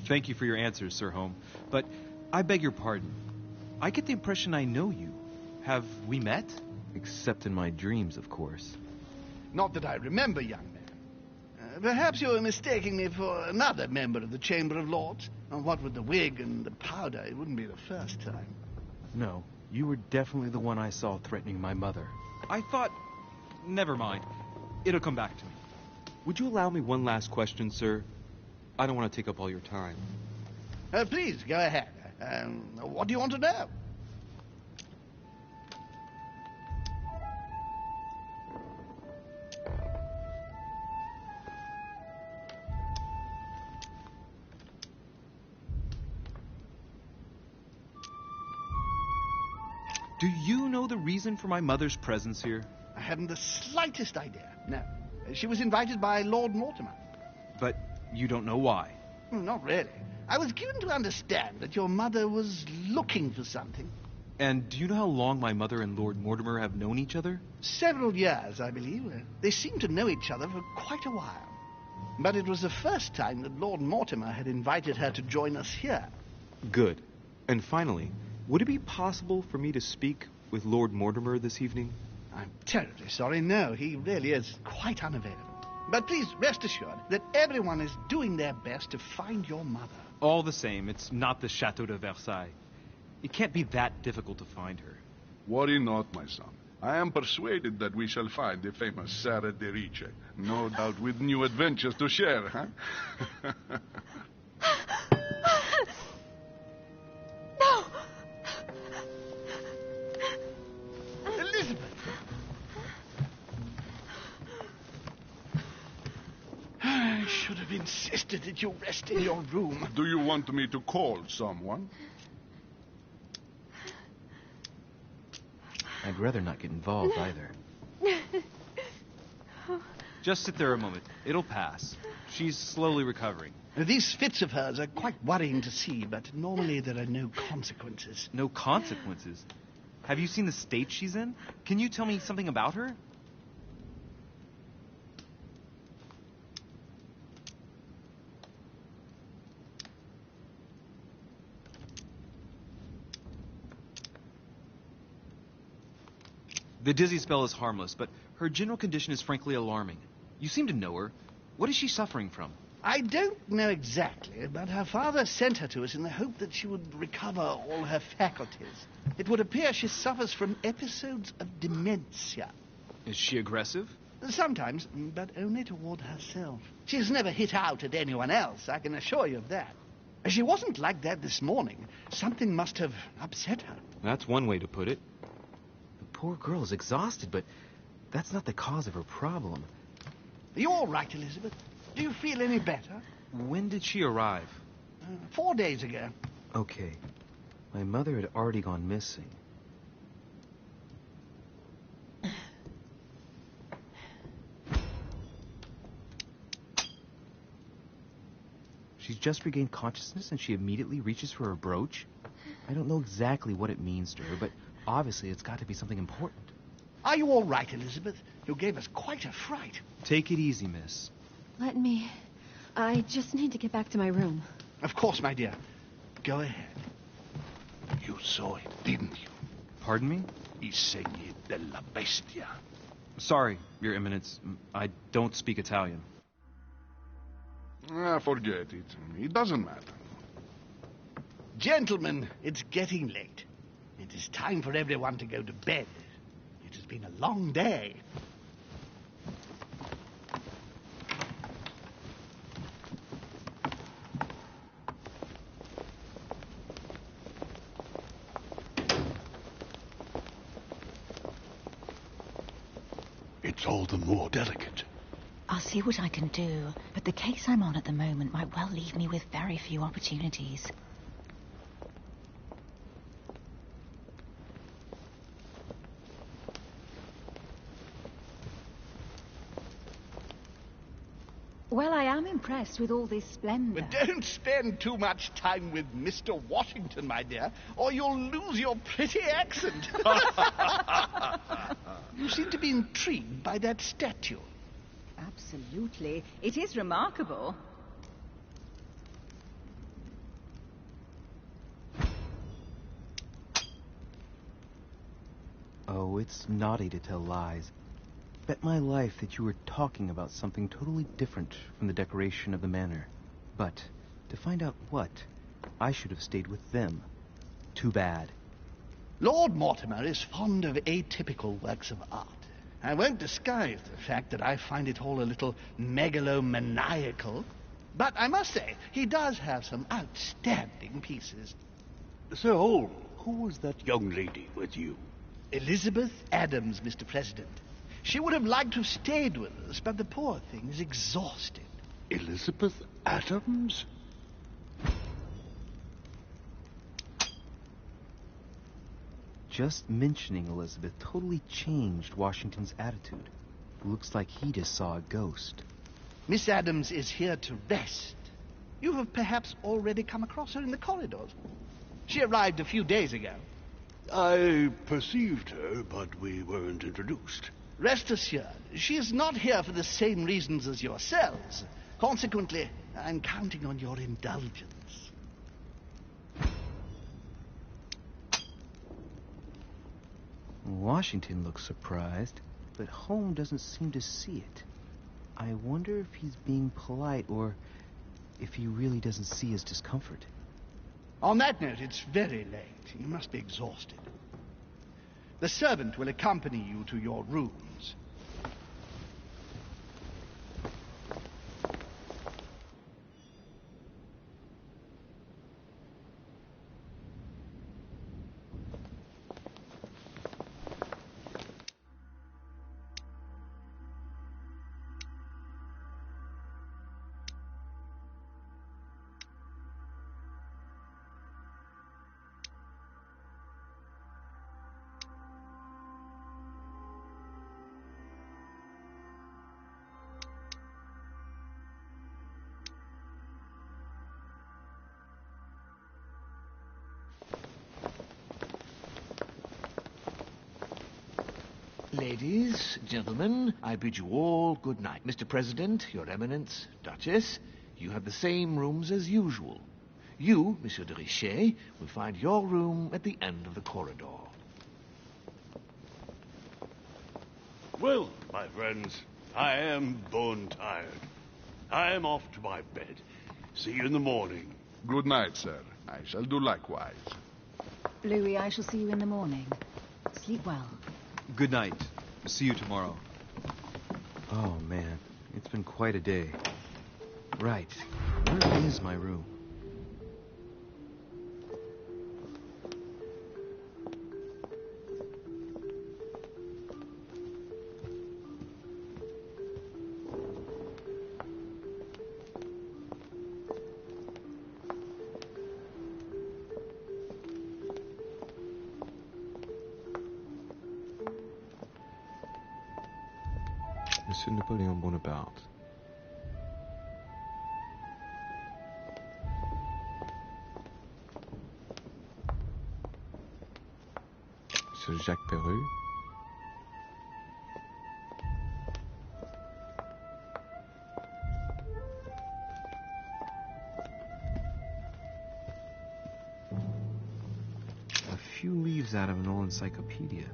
Thank you for your answers, Sir Home. But I beg your pardon. I get the impression I know you. Have we met? Except in my dreams, of course. Not that I remember, young man. Perhaps you are mistaking me for another member of the Chamber of Lords. And what with the wig and the powder, it wouldn't be the first time. No, you were definitely the one I saw threatening my mother. I thought... Never mind. It'll come back to me. Would you allow me one last question, sir? I don't want to take up all your time. Please, go ahead. What do you want to know? Do you know the reason for my mother's presence here? I haven't the slightest idea. No. She was invited by Lord Mortimer. But you don't know why? Not really. I was given to understand that your mother was looking for something. And do you know how long my mother and Lord Mortimer have known each other? Several years, I believe. They seemed to know each other for quite a while. But it was the first time that Lord Mortimer had invited her to join us here. Good. And finally, would it be possible for me to speak with Lord Mortimer this evening? I'm terribly sorry. No, he really is quite unavailable. But please rest assured that everyone is doing their best to find your mother. All the same, it's not the Chateau de Versailles. It can't be that difficult to find her. Worry not, my son. I am persuaded that we shall find the famous Sarah de Riche. No doubt with new adventures to share, huh? No! Elizabeth! I should have insisted that you rest in your room. Do you want me to call someone? I'd rather not get involved either. Just sit there a moment. It'll pass. She's slowly recovering. These fits of hers are quite worrying to see, but normally there are no consequences. No consequences? Have you seen the state she's in? Can you tell me something about her? The dizzy spell is harmless, but her general condition is frankly alarming. You seem to know her. What is she suffering from? I don't know exactly, but her father sent her to us in the hope that she would recover all her faculties. It would appear she suffers from episodes of dementia. Is she aggressive? Sometimes, but only toward herself. She has never hit out at anyone else, I can assure you of that. She wasn't like that this morning. Something must have upset her. That's one way to put it. The poor girl is exhausted, but that's not the cause of her problem. Are you all right, Elizabeth? Do you feel any better? When did she arrive? 4 days ago. Okay. My mother had already gone missing. She's just regained consciousness and she immediately reaches for her brooch? I don't know exactly what it means to her, but obviously it's got to be something important. Are you all right, Elizabeth? You gave us quite a fright. Take it easy, miss. Let me... I just need to get back to my room. Of course, my dear. Go ahead. You saw it, didn't you? Pardon me? I segni della bestia. Sorry, Your Eminence. I don't speak Italian. Forget it. It doesn't matter. Gentlemen, it's getting late. It is time for everyone to go to bed. It has been a long day. It's all the more delicate. I'll see what I can do, but the case I'm on at the moment might well leave me with very few opportunities. Well, I am impressed with all this splendor. But don't spend too much time with Mr. Washington, my dear, or you'll lose your pretty accent. You seem to be intrigued by that statue. Absolutely. It is remarkable. Oh, it's naughty to tell lies. Bet my life that you were talking about something totally different from the decoration of the manor. But to find out what, I should have stayed with them. Too bad. Lord Mortimer is fond of atypical works of art. I won't disguise the fact that I find it all a little megalomaniacal. But I must say, he does have some outstanding pieces. Sir Holm, who was that young lady with you? Elizabeth Adams, Mr. President. She would have liked to have stayed with us, but the poor thing is exhausted. Elizabeth Adams? Just mentioning Elizabeth totally changed Washington's attitude. Looks like he just saw a ghost. Miss Adams is here to rest. You have perhaps already come across her in the corridors. She arrived a few days ago. I perceived her, but we weren't introduced. Rest assured, she is not here for the same reasons as yourselves. Consequently, I'm counting on your indulgence. Washington looks surprised, but Holmes doesn't seem to see it. I wonder if he's being polite or if he really doesn't see his discomfort. On that note, it's very late. You must be exhausted. The servant will accompany you to your rooms. Ladies, gentlemen, I bid you all good night. Mr. President, Your Eminence, Duchess, you have the same rooms as usual. You, Monsieur de Richet, will find your room at the end of the corridor. Well, my friends, I am bone tired. I am off to my bed. See you in the morning. Good night, sir. I shall do likewise. Louis, I shall see you in the morning. Sleep well. Good night. See you tomorrow. Oh, man. It's been quite a day. Right. Where is my room? to Napoleon Bonaparte. Sir Jacques Perreux. A few leaves out of an old encyclopedia.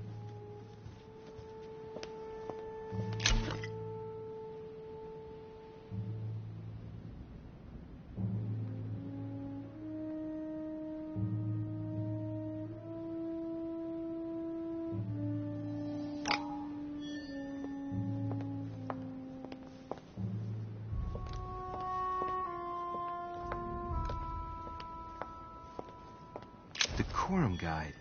Decorum guide.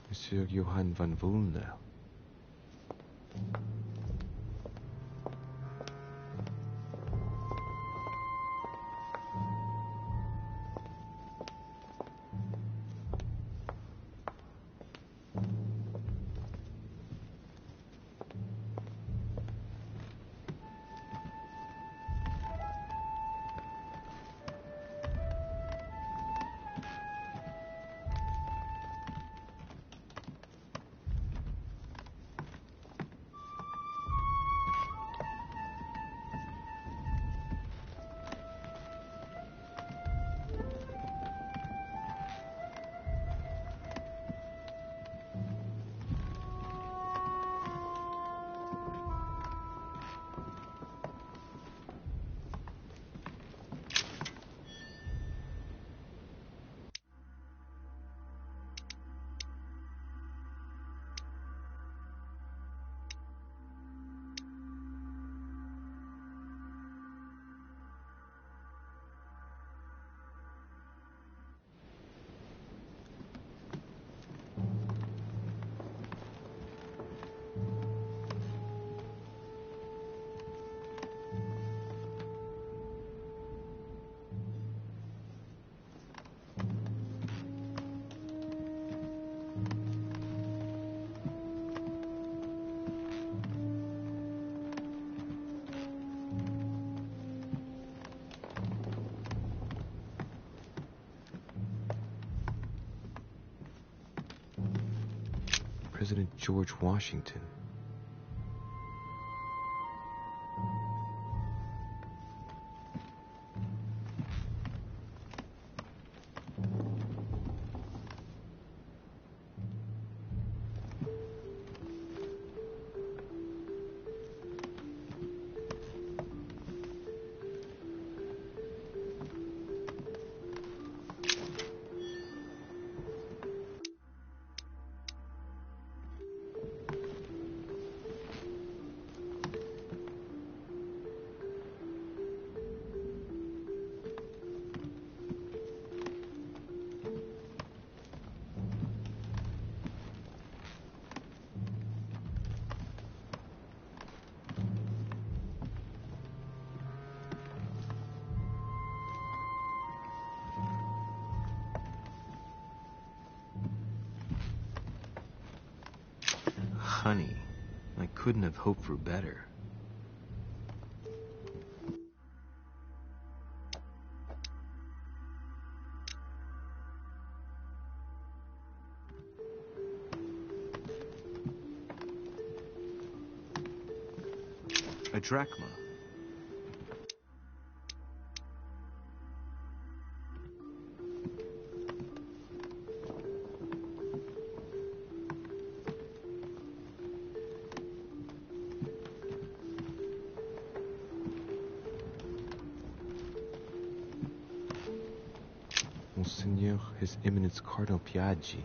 Monsieur Johann van Vulner. President George Washington. Honey, I couldn't have hoped for better. A drachma. Monseigneur, His Eminence Cardinal Piaggi.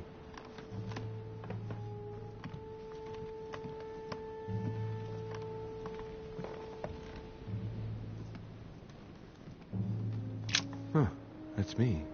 Huh, that's me.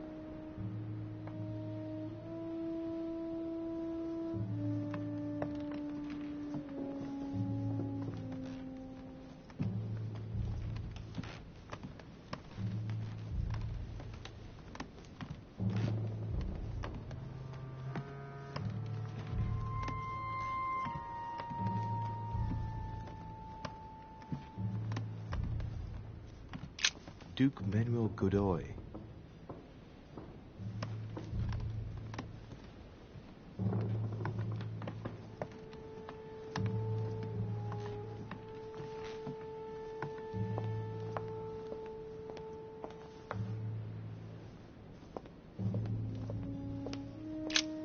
Duke Manuel Godoy.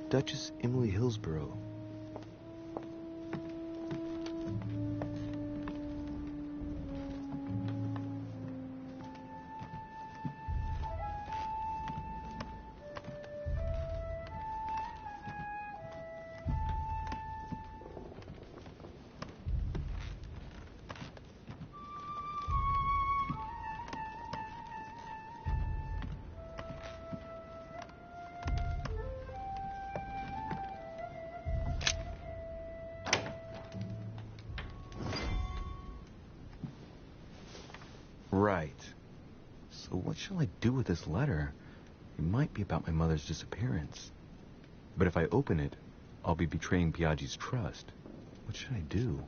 Duchess Emily Hillsborough. Right. So what shall I do with this letter? It might be about my mother's disappearance. But if I open it, I'll be betraying Piaggi's trust. What should I do?